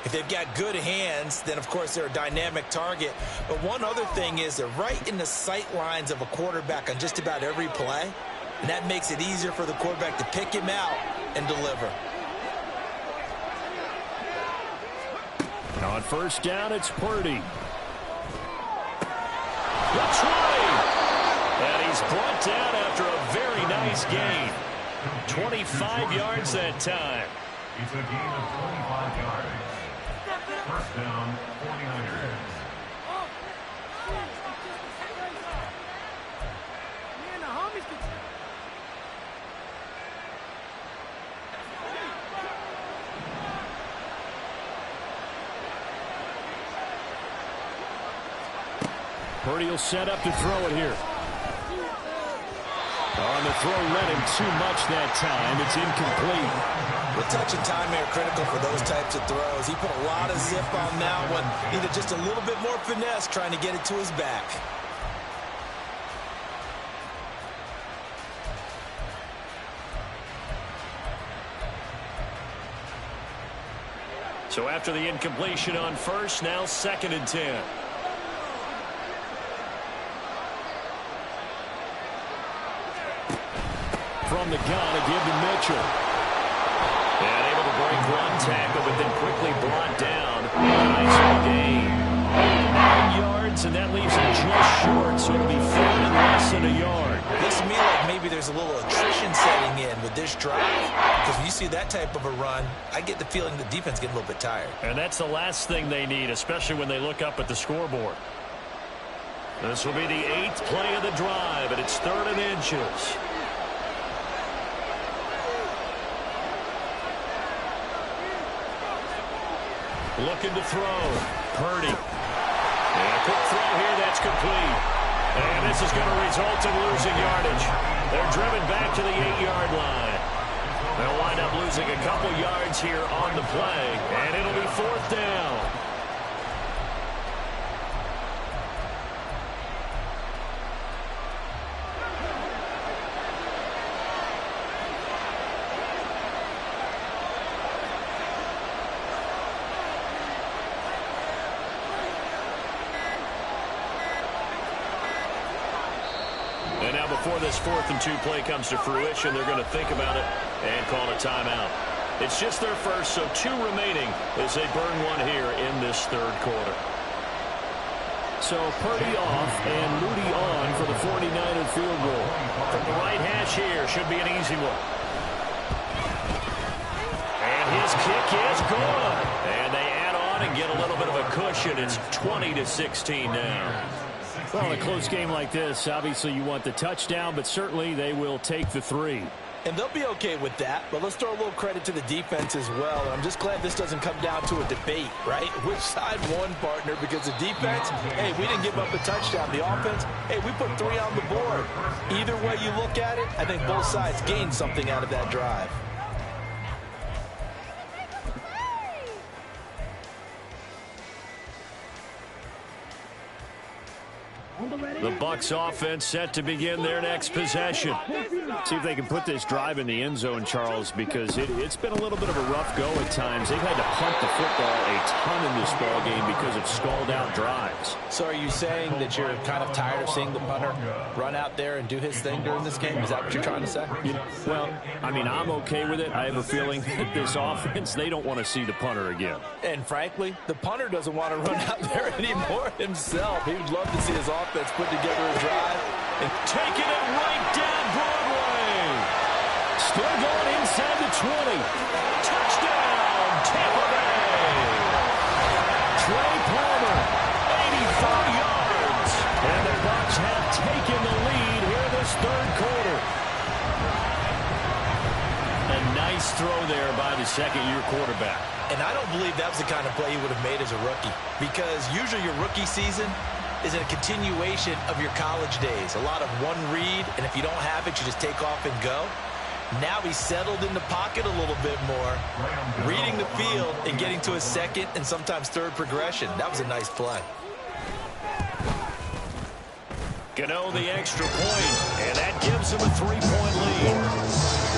If they've got good hands, then, of course, they're a dynamic target. But one other thing is they're right in the sight lines of a quarterback on just about every play. And that makes it easier for the quarterback to pick him out and deliver. On 1st down, it's Purdy. That's right. And he's brought down after a very nice gain. 25 yards that time. It's a gain of 25 yards. 1st down, 49ers. Purdy will set up to throw it here. On the throw, led him too much that time. It's incomplete. The touch and time are critical for those types of throws. He put a lot of zip on that one. Needed just a little bit more finesse trying to get it to his back. So after the incompletion on 1st, now 2nd and 10. from the gun, a give to Mitchell. And able to break one tackle, but then quickly brought down. Nice gain. 9 yards, and that leaves him just short, so it'll be 4 and less than a yard. Looks to me like maybe there's a little attrition setting in with this drive, because when you see that type of a run, I get the feeling the defense getting a little bit tired. And that's the last thing they need, especially when they look up at the scoreboard. This will be the 8th play of the drive, and it's 3rd and inches. Looking to throw. Purdy. And a quick throw here, that's complete. And this is going to result in losing yardage. They're driven back to the 8-yard line. They'll wind up losing a couple yards here on the play, and it'll be 4th down. And now before this 4th and 2 play comes to fruition, they're going to think about it and call a timeout. It's just their first, so 2 remaining as they burn one here in this 3rd quarter. So Purdy off and Moody on for the 49er field goal. From the right hash here, should be an easy one. And his kick is good. And they add on and get a little bit of a cushion. It's 20-16 now. Well, in a close game like this, obviously you want the touchdown, but certainly they will take the 3. And they'll be okay with that, but let's throw a little credit to the defense as well. I'm just glad this doesn't come down to a debate, right? Which side won, partner? Because the defense, hey, we didn't give up a touchdown. The offense, hey, we put 3 on the board. Either way you look at it, I think both sides gained something out of that drive. The Bucs offense set to begin their next possession. See if they can put this drive in the end zone, Charles, because it's been a little bit of a rough go at times. They've had to punt the football a ton in this ball game because of stalled-out drives. So are you saying that you're kind of tired of seeing the punter run out there and do his thing during this game? Is that what you're trying to say? Well, I mean, I'm okay with it. I have a feeling that this offense, they don't want to see the punter again. And frankly, the punter doesn't want to run out there anymore himself. He would love to see his offense put together a drive and taking it right down Broadway. Still going inside the 20. Touchdown, Tampa Bay. Trey Palmer, 84 yards. And the Bucs have taken the lead here this 3rd quarter. A nice throw there by the 2nd-year quarterback. And I don't believe that was the kind of play he would have made as a rookie, because usually your rookie season is a continuation of your college days. A lot of one read, and if you don't have it, you just take off and go. Now he's settled in the pocket a little bit more, reading the field and getting to his 2nd and sometimes 3rd progression. That was a nice play. Gano the extra point, and that gives him a 3-point lead.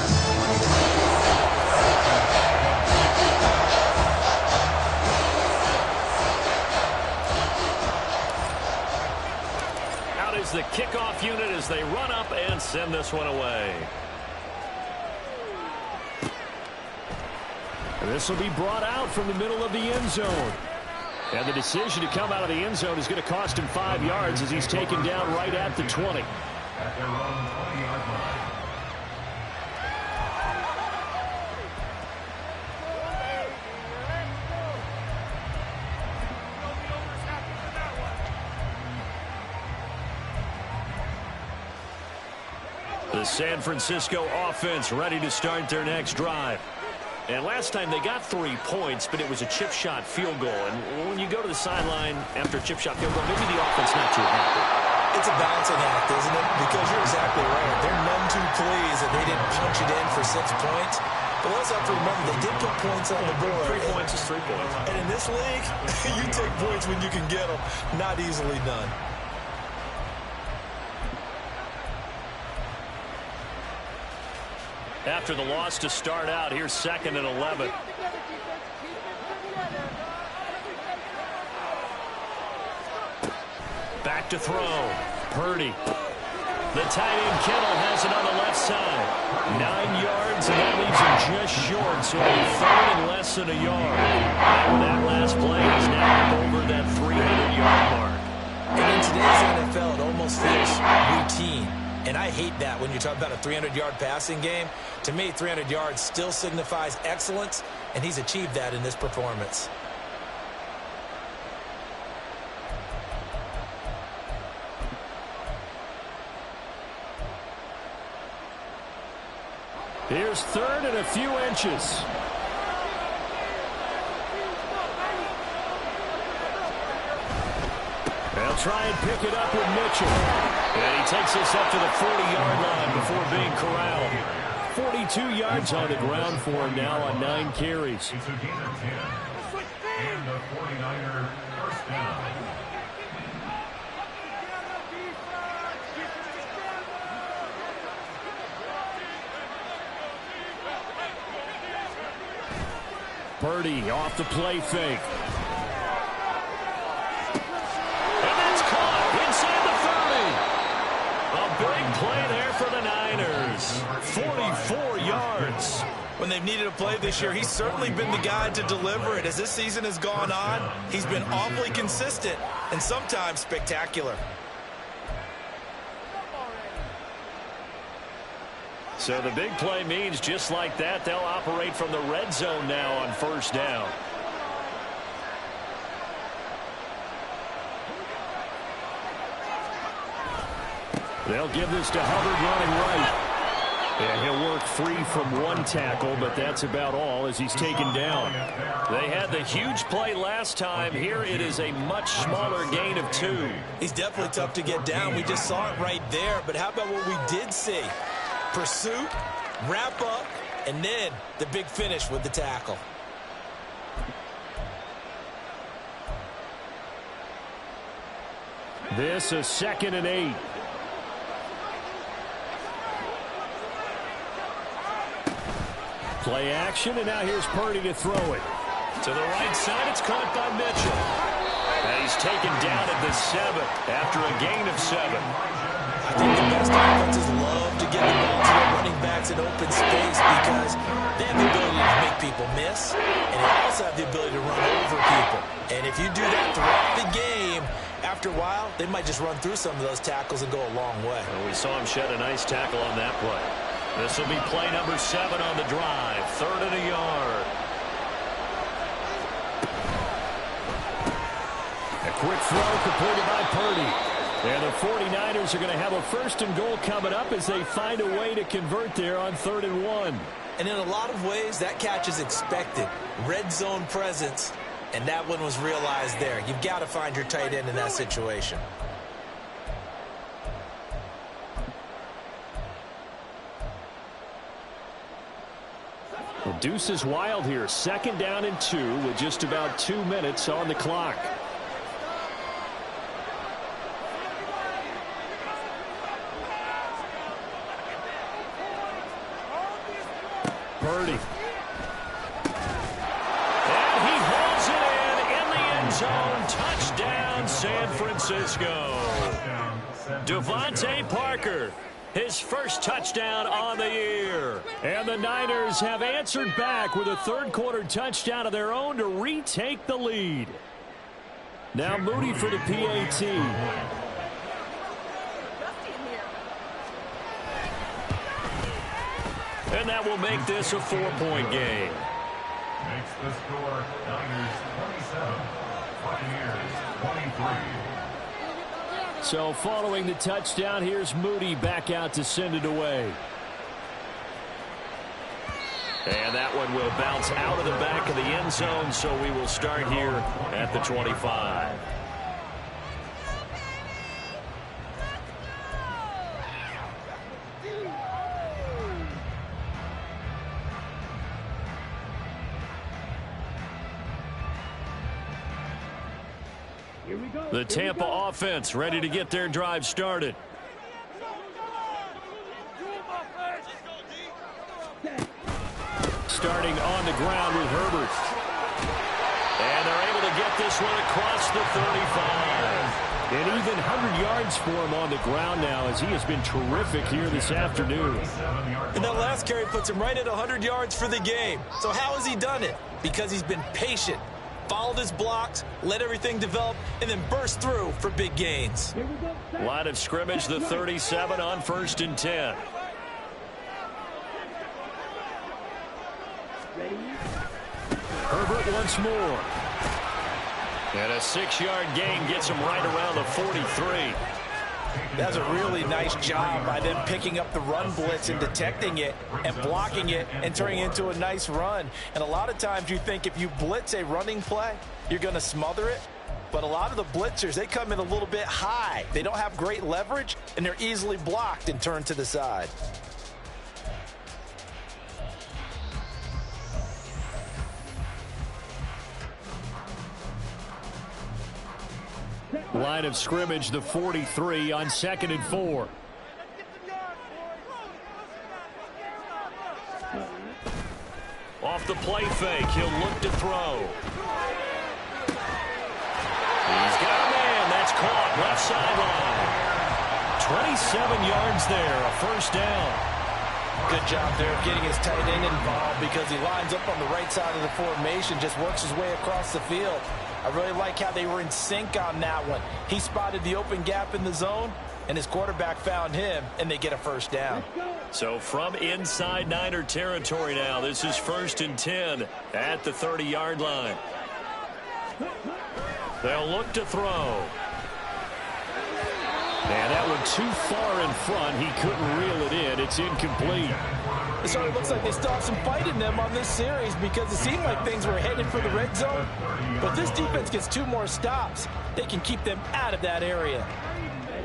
The kickoff unit as they run up and send this one away. And this will be brought out from the middle of the end zone. And the decision to come out of the end zone is going to cost him 5 yards as he's taken down right at the 20. At their own 20-yard line. The San Francisco offense ready to start their next drive. And last time they got 3 points, but it was a chip shot field goal. And when you go to the sideline after a chip shot field goal, maybe the offense not too happy. It's a balancing act, isn't it? Because you're exactly right. They're none too pleased that they didn't punch it in for 6 points. But we also have to remember they did put points on the board. 3 points is 3 points. And in this league, you take points when you can get them. Not easily done. After the loss to start out, here's 2nd and 11. Back to throw. Purdy. The tight end Kittle has it on the left side. 9 yards, and that leaves him just short, so it'll be third and less than a yard. And with that last play, he's now over that 300-yard mark. And in today's NFL, it almost feels routine. And I hate that when you talk about a 300-yard passing game. To me, 300 yards still signifies excellence, and he's achieved that in this performance. Here's third and a few inches. They'll try and pick it up with Mitchell. And he takes this up to the 40-yard line before being corralled. 42 yards on the ground for him now on 9 carries. It's a gain of 10. And the 49er first down. Purdy off the play fake. And that's caught inside the 30. A big play there for the Niners. 44 yards. When they've needed a play this year, he's certainly been the guy to deliver it. As this season has gone on, he's been awfully consistent and sometimes spectacular. So the big play means just like that, they'll operate from the red zone now on first down. They'll give this to Hubbard running right. And he'll work free from one tackle, but that's about all as he's taken down. They had the huge play last time. Here it is a much smaller gain of 2. He's definitely tough to get down. We just saw it right there. But how about what we did see? Pursuit, wrap up, and then the big finish with the tackle. This is 2nd and 8. Play action, and now here's Purdy to throw it. To the right side, it's caught by Mitchell. And he's taken down at the 7 after a gain of 7. I think the best offenses love to get the ball to their running backs in open space because they have the ability to make people miss, and they also have the ability to run over people. And if you do that throughout the game, after a while, they might just run through some of those tackles and go a long way. Well, we saw him shed a nice tackle on that play. This will be play number 7 on the drive. 3rd and a yard. A quick throw completed by Purdy. And the 49ers are going to have a 1st and goal coming up as they find a way to convert there on 3rd and 1. And in a lot of ways, that catch is expected. Red zone presence, and that one was realized there. You've got to find your tight end in that situation. The deuce is wild here. 2nd down and 2 with just about 2 minutes on the clock. Purdy. And he hauls it in the end zone. Touchdown, San Francisco. Devontae Parker, his first touchdown on the year. And the Niners have answered back with a 3rd quarter touchdown of their own to retake the lead. Now Moody for the PAT. And that will make this a 4-point game. Makes the score Niners 27, Buccaneers 23. So following the touchdown, here's Moody back out to send it away. And that one will bounce out of the back of the end zone, so we will start here at the 25. The Tampa offense ready to get their drive started. Starting on the ground with Herbert. And they're able to get this one across the 35. An even 100 yards for him on the ground now, as he has been terrific here this afternoon. And that last carry puts him right at 100 yards for the game. So how has he done it? Because he's been patient, followed his blocks, let everything develop, and then burst through for big gains. Line of scrimmage, the 37 on 1st and 10. Herbert once more. And a 6-yard gain gets him right around the 43. That's a really nice job by them picking up the run blitz and detecting it and blocking it and turning it into a nice run. And a lot of times you think if you blitz a running play, you're going to smother it. But a lot of the blitzers, they come in a little bit high. They don't have great leverage, and they're easily blocked and turned to the side. Line of scrimmage, the 43 on 2nd and 4. Off the play fake, he'll look to throw. He's got a man. That's caught left sideline. 27 yards there, a 1st down. Good job there of getting his tight end involved because he lines up on the right side of the formation, just works his way across the field. I really like how they were in sync on that one. He spotted the open gap in the zone, and his quarterback found him, and they get a 1st down. So from inside Niner territory now, this is 1st and 10 at the 30-yard line. They'll look to throw. And that one too far in front. He couldn't reel it in. It's incomplete. It sort of looks like they still have some fight in them on this series because it seemed like things were headed for the red zone. But this defense gets 2 more stops. They can keep them out of that area.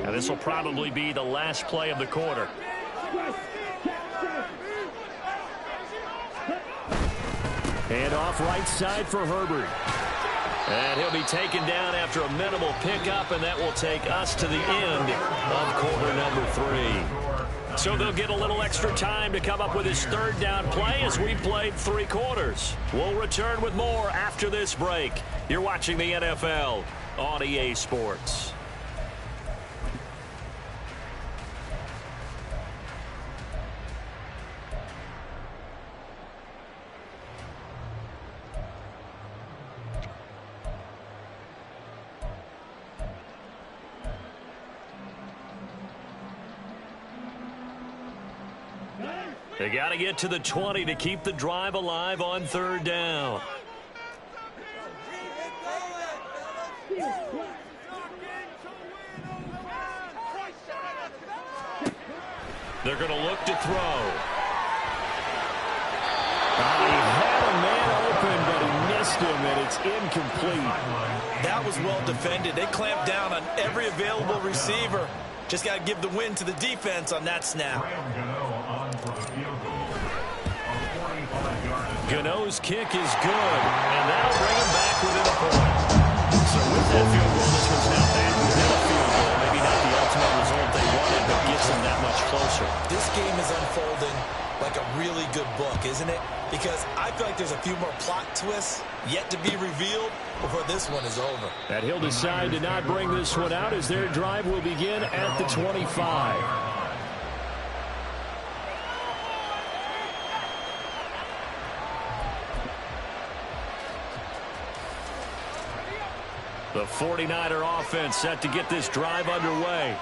And this will probably be the last play of the quarter. And off right side for Herbert. And he'll be taken down after a minimal pickup, and that will take us to the end of quarter number 3. So they'll get a little extra time to come up with his 3rd down play as we played 3 quarters. We'll return with more after this break. You're watching the NFL on EA Sports. They got to get to the 20 to keep the drive alive on 3rd down. They're going to look to throw. He had a man open, but he missed him, and it's incomplete. That was well defended. They clamped down on every available receiver. Just got to give the win to the defense on that snap. Gano's kick is good, and that'll bring him back within a point. So with that field goal, this one's now back within a field goal. Maybe not the ultimate result they wanted, but gets them that much closer. This game is unfolding like a really good book, isn't it? Because I feel like there's a few more plot twists yet to be revealed before this one is over. And he'll decide to not bring this one out as their drive will begin at the 25. The 49er offense set to get this drive underway.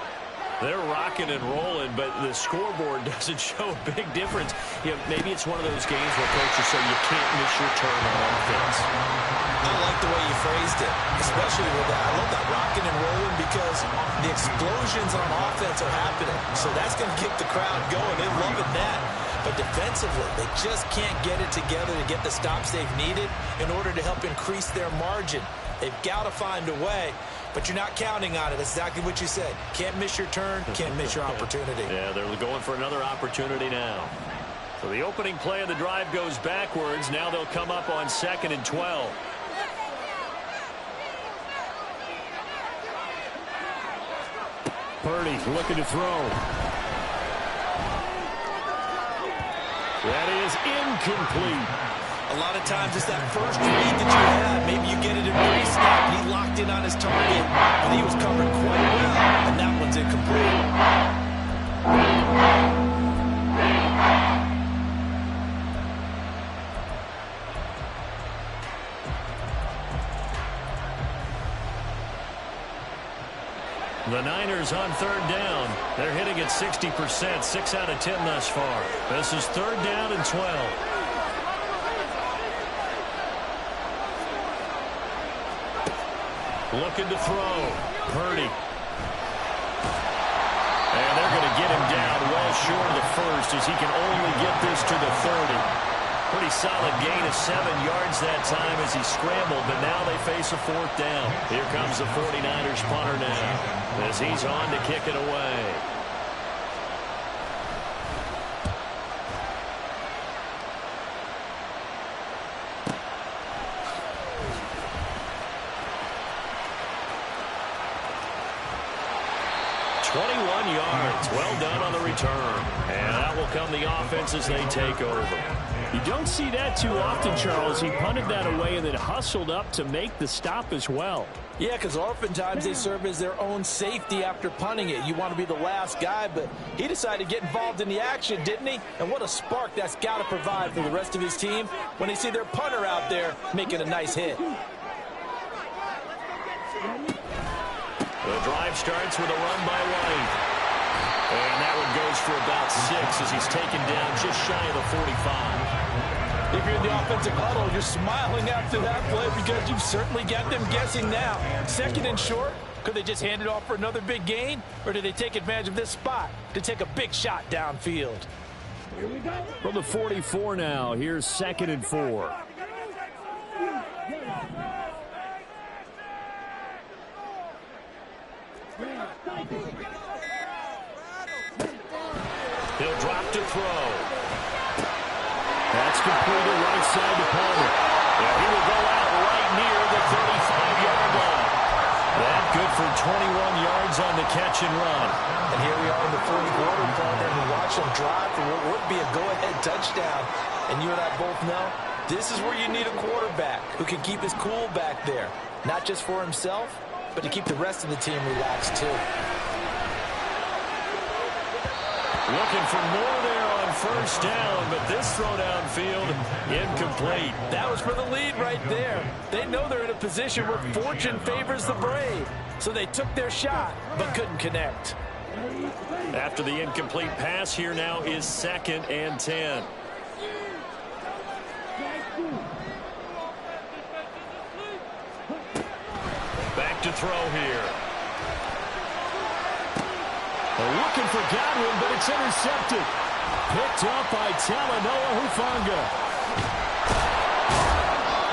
They're rocking and rolling, but the scoreboard doesn't show a big difference. You know, maybe it's one of those games where coaches say you can't miss your turn on offense. I like the way you phrased it, especially with that. I love that rocking and rolling because the explosions on offense are happening. So that's going to keep the crowd going. They're loving that. But defensively, they just can't get it together to get the stops they've needed in order to help increase their margin. They've got to find a way, but you're not counting on it. That's exactly what you said. Can't miss your turn, can't miss your opportunity. Yeah, they're going for another opportunity now. So the opening play of the drive goes backwards. Now they'll come up on 2nd and 12. Purdy looking to throw. That is incomplete. A lot of times it's that first read that you have. Maybe you get it in pre-snap, and he locked in on his target, but he was covered quite well, and that one's incomplete. The Niners on third down. They're hitting at 60%, 6 out of 10 thus far. This is third down and 12. Looking to throw. Purdy. And they're going to get him down well short of the first as he can only get this to the 30. Pretty solid gain of 7 yards that time as he scrambled, but now they face a fourth down. Here comes the 49ers punter now as he's on to kick it away. Yards. Well done on the return. And that will come the offense as they take over. You don't see that too often, Charles. He punted that away and then hustled up to make the stop as well. Yeah, because oftentimes they serve as their own safety after punting it. You want to be the last guy, but he decided to get involved in the action, didn't he? And what a spark that's got to provide for the rest of his team when they see their punter out there making a nice hit. The drive starts with a run by White. And that one goes for about 6 as he's taken down just shy of the 45. If you're in the offensive huddle, you're smiling after that play because you've certainly got them guessing now. Second and short, could they just hand it off for another big gain? Or did they take advantage of this spot to take a big shot downfield? From the 44 now, here's 2nd and 4. He'll drop to throw. That's completed right side to Palmer. And he will go out right near the 35-yard line. That good for 21 yards on the catch and run. And here we are in the fourth quarter, partner, and watch him drive for what would be a go-ahead touchdown. And you and I both know this is where you need a quarterback who can keep his cool back there. Not just for himself, but to keep the rest of the team relaxed too. Looking for more there on first down, but this throw downfield incomplete. That was for the lead right there. They know they're in a position where fortune favors the brave. So they took their shot, but couldn't connect. After the incomplete pass, here now is 2nd and 10. Back to throw here. Looking for Godwin, but it's intercepted. Picked up by Talanoa Hufanga.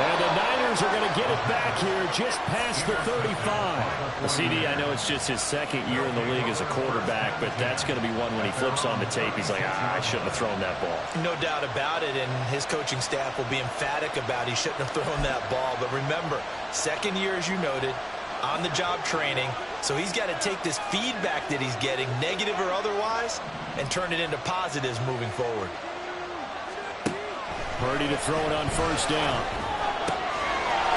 And the Niners are going to get it back here just past the 35. The CD, I know it's just his 2nd year in the league as a quarterback, but that's going to be one when he flips on the tape. He's like, I shouldn't have thrown that ball. No doubt about it, and his coaching staff will be emphatic about he shouldn't have thrown that ball. But remember, 2nd year, as you noted, on-the-job training, so he's got to take this feedback that he's getting, negative or otherwise, and turn it into positives moving forward. Purdy to throw it on first down.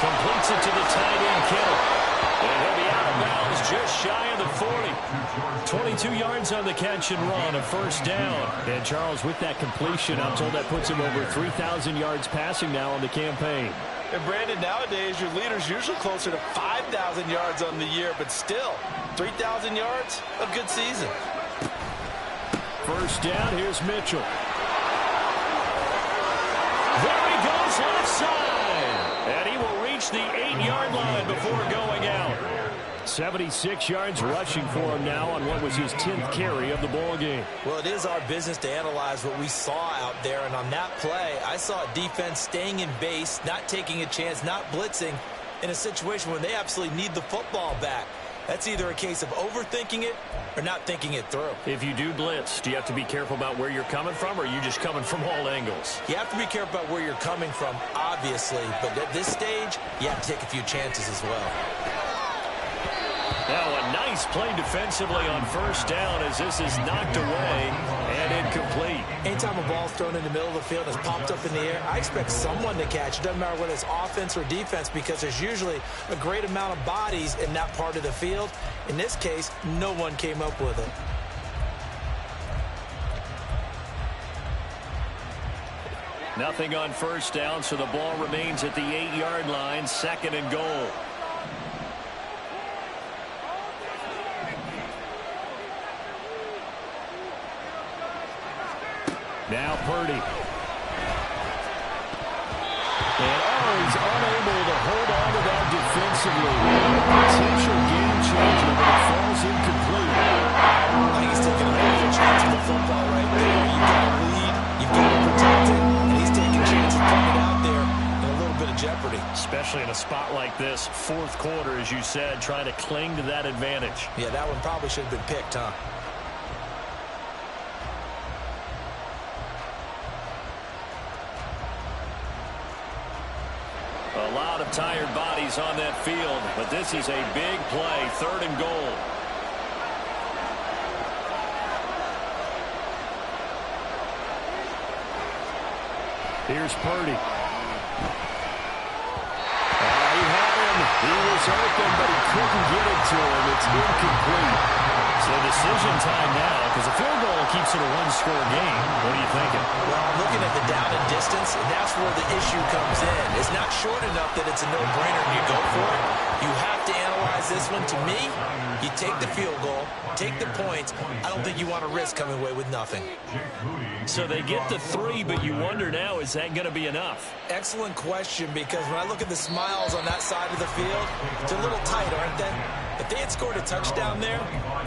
Completes it to the tight end, Kittle. And he'll be out of bounds just shy of the 40. 22 yards on the catch and run, a first down. And Charles, with that completion, I'm told that puts him over 3,000 yards passing now on the campaign. And Brandon, nowadays your leader's usually closer to 5,000 yards on the year, but still, 3,000 yards, a good season. First down, here's Mitchell. There he goes left side. And he will reach the 8-yard line before going out. 76 yards rushing for him now on what was his 10th carry of the ball game. Well, it is our business to analyze what we saw out there, and on that play, I saw a defense staying in base, not taking a chance, not blitzing in a situation where they absolutely need the football back. That's either a case of overthinking it or not thinking it through. If you do blitz, do you have to be careful about where you're coming from, or are you just coming from all angles? You have to be careful about where you're coming from, obviously, but at this stage, you have to take a few chances as well. Now a nice play defensively on first down as this is knocked away and incomplete. Anytime a ball's thrown in the middle of the field and is popped up in the air, I expect someone to catch. It doesn't matter whether it's offense or defense because there's usually a great amount of bodies in that part of the field. In this case, no one came up with it. Nothing on first down, so the ball remains at the 8-yard line, 2nd and goal. Now Purdy. And he's unable to hold on to that defensively. Potential game changer, but it falls incomplete. I think he's taking a little bit of chance with the football right there. You've got to lead, you've got to protect it, and he's taking chances putting it out there in a little bit of jeopardy. Especially in a spot like this, 4th quarter, as you said, trying to cling to that advantage. Yeah, that one probably should have been picked, huh? A lot of tired bodies on that field, but this is a big play, 3rd and goal. Here's Purdy. He had him. He was open, but he couldn't get it to him. It's incomplete. So decision time now, because a field goal keeps it a 1-score game. What are you thinking? Well, I'm looking at the down and distance, and that's where the issue comes in. It's not short enough that it's a no-brainer and you go for it. You have to analyze this one. To me, you take the field goal, take the points. I don't think you want to risk coming away with nothing. So they get the 3, but you wonder now, is that going to be enough? Excellent question, because when I look at the smiles on that side of the field, they're a little tight, aren't they? If they had scored a touchdown there,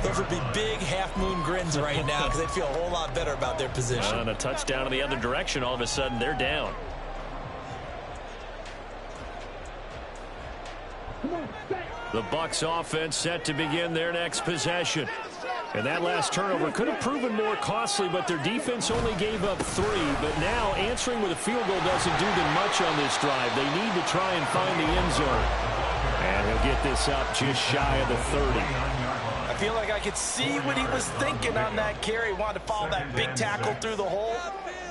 those would be big half-moon grins right now because they'd feel a whole lot better about their position. On a touchdown in the other direction, all of a sudden they're down. The Bucs offense set to begin their next possession. And that last turnover could have proven more costly, but their defense only gave up 3. But now answering with a field goal doesn't do them much on this drive. They need to try and find the end zone. And he'll get this up just shy of the 30. I feel like I could see what he was thinking on that carry. He wanted to follow that big tackle through the hole.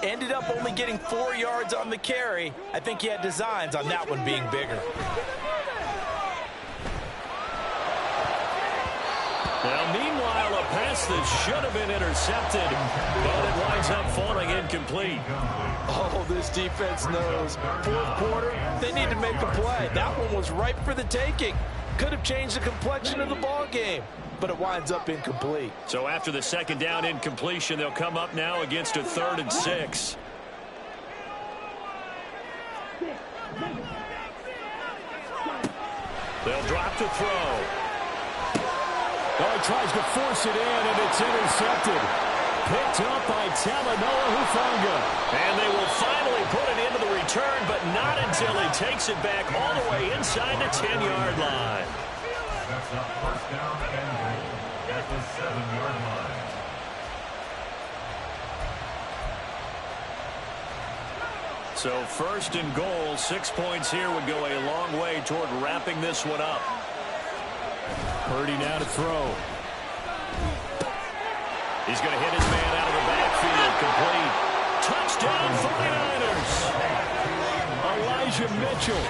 Ended up only getting 4 yards on the carry. I think he had designs on that one being bigger. Now, meanwhile, a pass that should have been intercepted, but it winds up falling incomplete. Oh, this defense knows. 4th quarter, they need to make a play. That one was ripe for the taking. Could have changed the complexion of the ball game, but it winds up incomplete. So after the 2nd down incompletion, they'll come up now against a 3rd and 6. They'll drop to throw. Oh, he tries to force it in, and it's intercepted. Picked up by Talanoa Hufanga. And they will finally put it into the return, but not until he takes it back all the way inside the 10-yard line. That's a 1st down and goal at the 7-yard line. So 1st and goal, 6 points here would go a long way toward wrapping this one up. Purdy now to throw. He's going to hit his man out of the backfield. Complete. Touchdown 49ers. Elijah Mitchell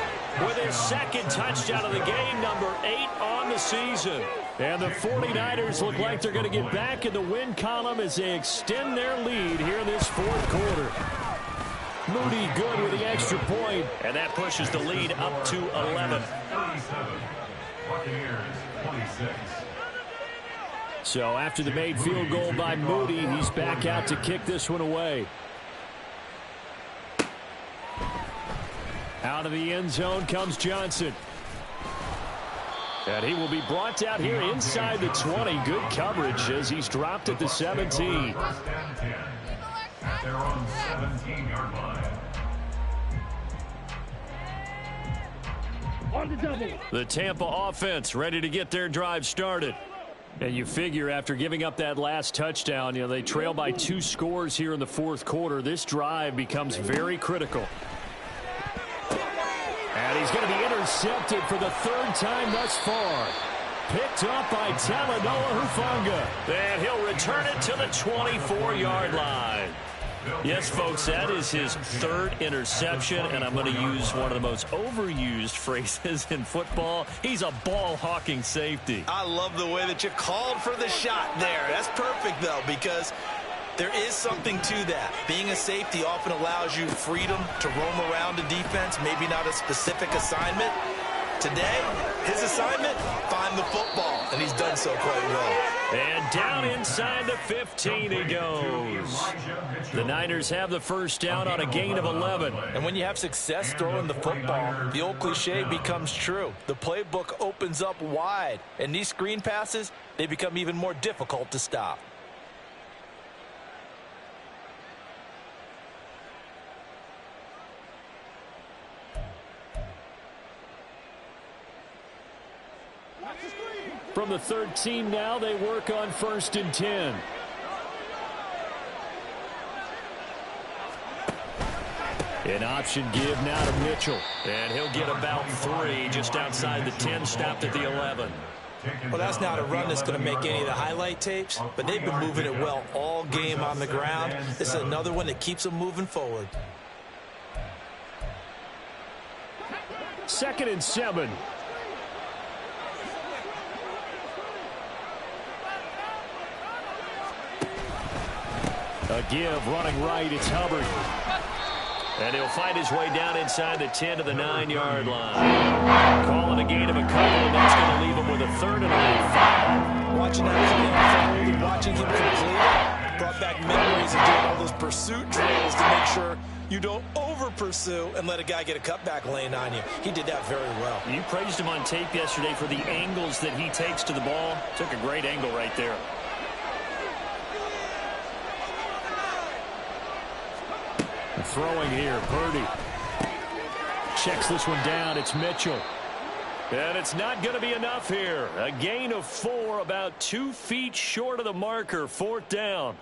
with his 2nd touchdown of the game, number 8 on the season. And the 49ers look like they're going to get back in the win column as they extend their lead here in this 4th quarter. Moody good with the extra point, and that pushes the lead up to 11. 37. Buccaneers 26. So after the made field goal by Moody, he's back out to kick this one away. Out of the end zone comes Johnson. And he will be brought out here inside the 20. Good coverage as he's dropped at the 17. 1st and 10. At their own 17-yard line. The Tampa offense ready to get their drive started. And you figure after giving up that last touchdown, they trail by 2 scores here in the 4th quarter. This drive becomes very critical. And he's going to be intercepted for the 3rd time thus far. picked up by Talanoa Hufanga. And he'll return it to the 24-yard line. Yes, folks, that is his third interception, and I'm going to use one of the most overused phrases in football. He's a ball-hawking safety. I love the way that you called for the shot there. That's perfect, though, because there is something to that. Being a safety often allows you freedom to roam around the defense, maybe not a specific assignment. Today, his assignment, find the football, and he's done so quite well. And down inside the 15 he goes. The Niners have the first down on a gain of 11. And when you have success throwing the football, the old cliche becomes true. The playbook opens up wide, and these screen passes, they become even more difficult to stop. From the 13 now, they work on 1st and 10. An option give now to Mitchell. And he'll get about 3 just outside the 10, stopped at the 11. Well, that's not a run that's going to make any of the highlight tapes, but they've been moving it well all game on the ground. This is another one that keeps them moving forward. 2nd and 7. A give, running right, it's Hubbard. And he'll find his way down inside the 10 to the 9-yard line. Calling a gain of a couple, and that's going to leave him with a 3rd and 5. Watching that play unfold and watching him complete it brought back memories of doing all those pursuit drills to make sure you don't over-pursue and let a guy get a cutback lane on you. He did that very well. You praised him on tape yesterday for the angles that he takes to the ball. Took a great angle right there. Throwing here, Purdy. Checks this one down, it's Mitchell. And it's not going to be enough here. A gain of 4, about 2 feet short of the marker, 4th down.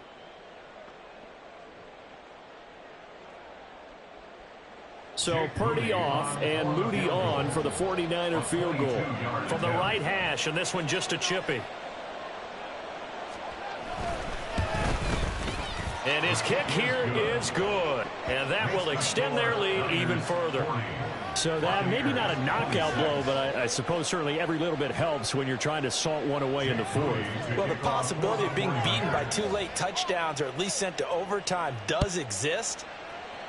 So Purdy off and Moody on for the 49er field goal. From the right hash, and this one just a chippy. And his kick here is good. And that will extend their lead even further. So that maybe not a knockout blow, but I suppose certainly every little bit helps when you're trying to salt one away in the 4th. Well, the possibility of being beaten by 2 late touchdowns or at least sent to overtime does exist.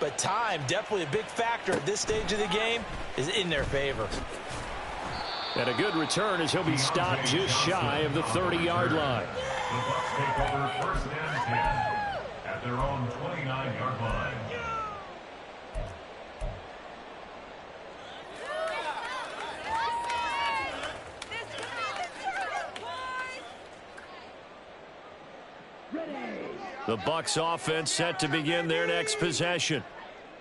But time, definitely a big factor at this stage of the game, is in their favor. And a good return as he'll be stopped just shy of the 30-yard line. The Bucs take over 1st and 10 at their own 29-yard line. The Bucs offense set to begin their next possession.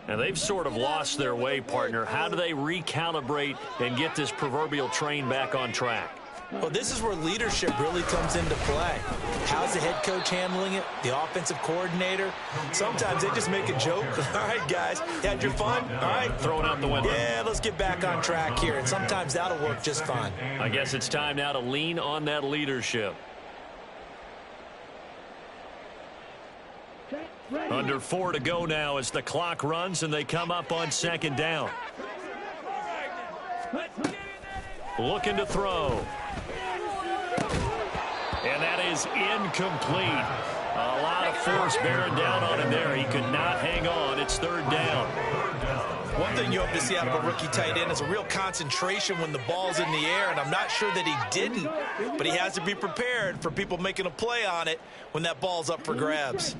And they've sort of lost their way, partner. How do they recalibrate and get this proverbial train back on track? Well, this is where leadership really comes into play. How's the head coach handling it? The offensive coordinator? Sometimes they just make a joke. All right, guys, you had your fun? All right. Throw it out the window. Yeah, let's get back on track here. And sometimes that'll work just fine. I guess it's time now to lean on that leadership. Under 4 to go now as the clock runs and they come up on 2nd down. Looking to throw. And that is incomplete. A lot of force bearing down on him there. He could not hang on. It's 3rd down. One thing you hope to see out of a rookie tight end is a real concentration when the ball's in the air, and I'm not sure that he didn't, but he has to be prepared for people making a play on it when that ball's up for grabs.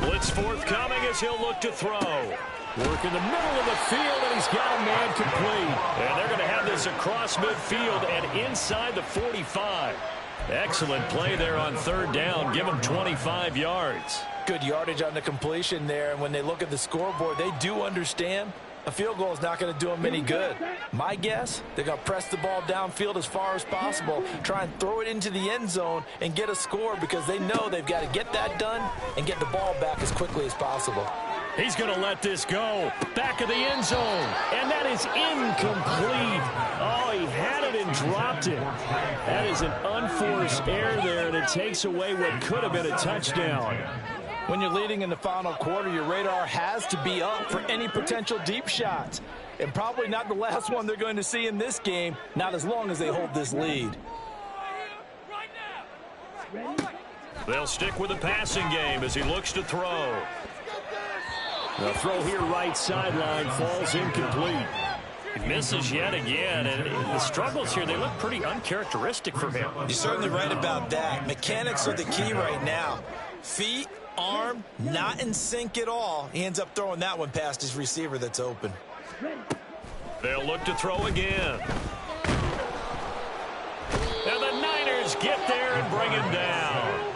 Blitz forthcoming as he'll look to throw. Work in the middle of the field, and he's got a man complete. And they're going to have this across midfield and inside the 45. Excellent play there on 3rd down. Give him 25 yards. Good yardage on the completion there. And when they look at the scoreboard, they do understand a field goal is not going to do them any good. My guess, they're going to press the ball downfield as far as possible, try and throw it into the end zone and get a score because they know they've got to get that done and get the ball back as quickly as possible. He's going to let this go. Back of the end zone. And that is incomplete. Oh, he had it and dropped it. That is an unforced error there, and it takes away what could have been a touchdown. When you're leading in the final quarter, your radar has to be up for any potential deep shots. And probably not the last one they're going to see in this game, not as long as they hold this lead. They'll stick with the passing game as he looks to throw. The throw here right sideline falls incomplete. He misses yet again, and the struggles here, they look pretty uncharacteristic for him. You're certainly right about that. Mechanics are the key right now. Feet, arm, not in sync at all. He ends up throwing that one past his receiver that's open. They'll look to throw again. And the Niners get there and bring him down.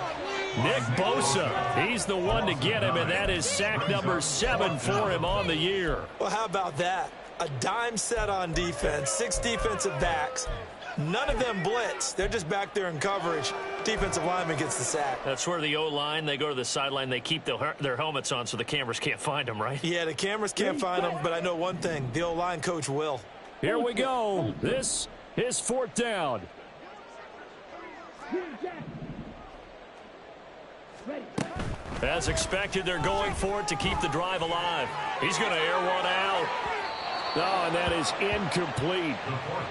Nick Bosa, he's the one to get him, and that is sack number 7 for him on the year. Well, how about that? A dime set on defense, 6 defensive backs. None of them blitz. They're just back there in coverage. Defensive lineman gets the sack. That's where the O-line, they go to the sideline, they keep their helmets on so the cameras can't find them, right? Yeah, the cameras can't find them, but I know one thing. The O-line coach will. Here we go. This is 4th down. As expected, they're going for it to keep the drive alive. He's going to air one out. Oh, and that is incomplete.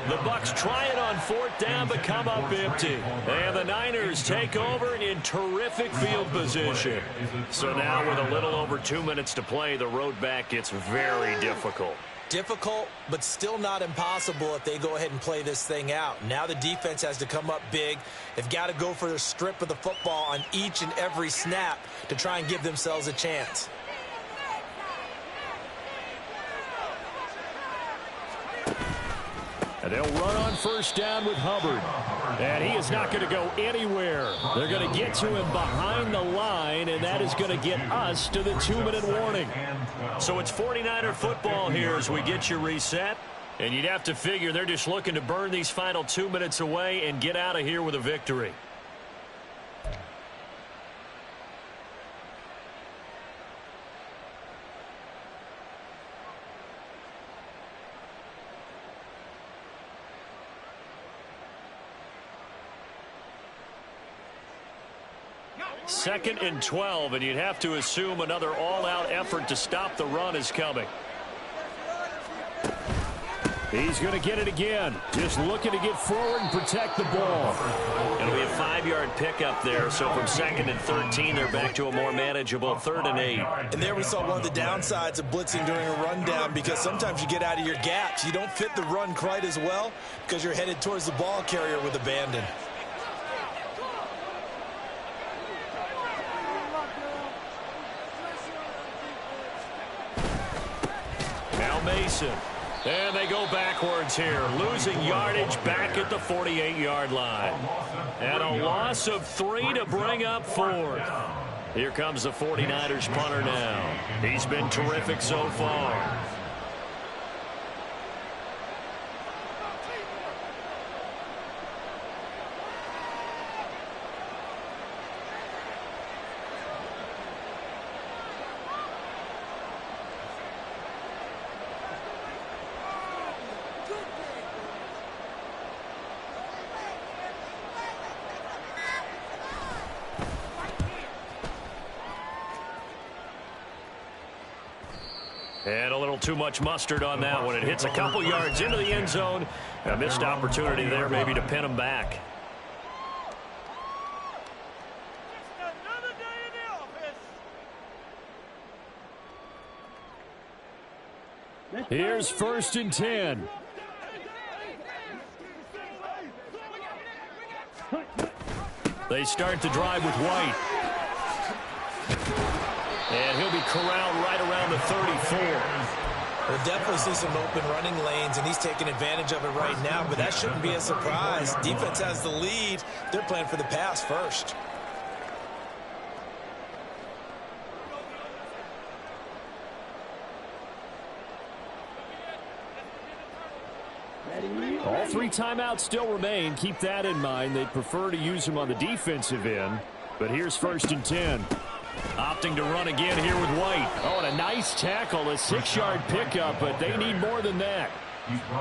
The Bucs try it on 4th down, but come up empty. And the Niners take over in terrific field position. So now with a little over 2 minutes to play, the road back gets very difficult. Difficult, but still not impossible if they go ahead and play this thing out. Now the defense has to come up big. They've got to go for the strip of the football on each and every snap to try and give themselves a chance. And they'll run on 1st down with Hubbard. And he is not going to go anywhere. They're going to get to him behind the line, and that is going to get us to the 2-minute warning. So it's 49er football here as we get you reset. And you'd have to figure they're just looking to burn these final 2 minutes away and get out of here with a victory. Second and 12, and you'd have to assume another all-out effort to stop the run is coming. He's going to get it again. Just looking to get forward and protect the ball. It'll be a 5-yard pickup there, so from 2nd and 13, they're back to a more manageable 3rd and 8. And there we saw one of the downsides of blitzing during a rundown, because sometimes you get out of your gaps. You don't fit the run quite as well because you're headed towards the ball carrier with abandon. Mason. And they go backwards here, losing yardage back at the 48-yard line. And a loss of 3 to bring up 4th. Here comes the 49ers punter now. He's been terrific so far. And a little too much mustard on that one. It hits a couple yards into the end zone. A missed opportunity there maybe to pin him back. Here's 1st and 10. They start the drive with White. And he'll be corralled right around the 34. We'll definitely see some open running lanes, and he's taking advantage of it right now, but that shouldn't be a surprise. Defense has the lead. They're playing for the pass first. All 3 timeouts still remain. Keep that in mind. They'd prefer to use them on the defensive end. But here's 1st and 10. Opting to run again here with White. Oh, and a nice tackle, a 6-yard pickup, but they need more than that.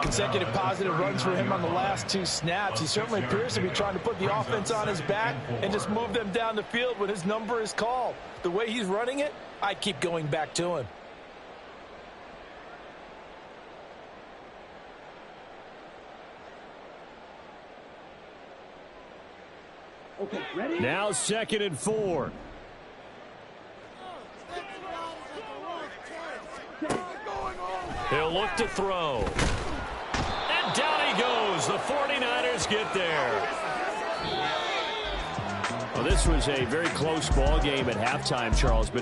Consecutive positive runs for him on the last 2 snaps. He certainly appears to be trying to put the offense on his back and just move them down the field when his number is called. The way he's running it, I keep going back to him. Okay, ready? Now 2nd and 4. He'll look to throw. And down he goes. The 49ers get there. Well, this was a very close ball game at halftime, Charles. But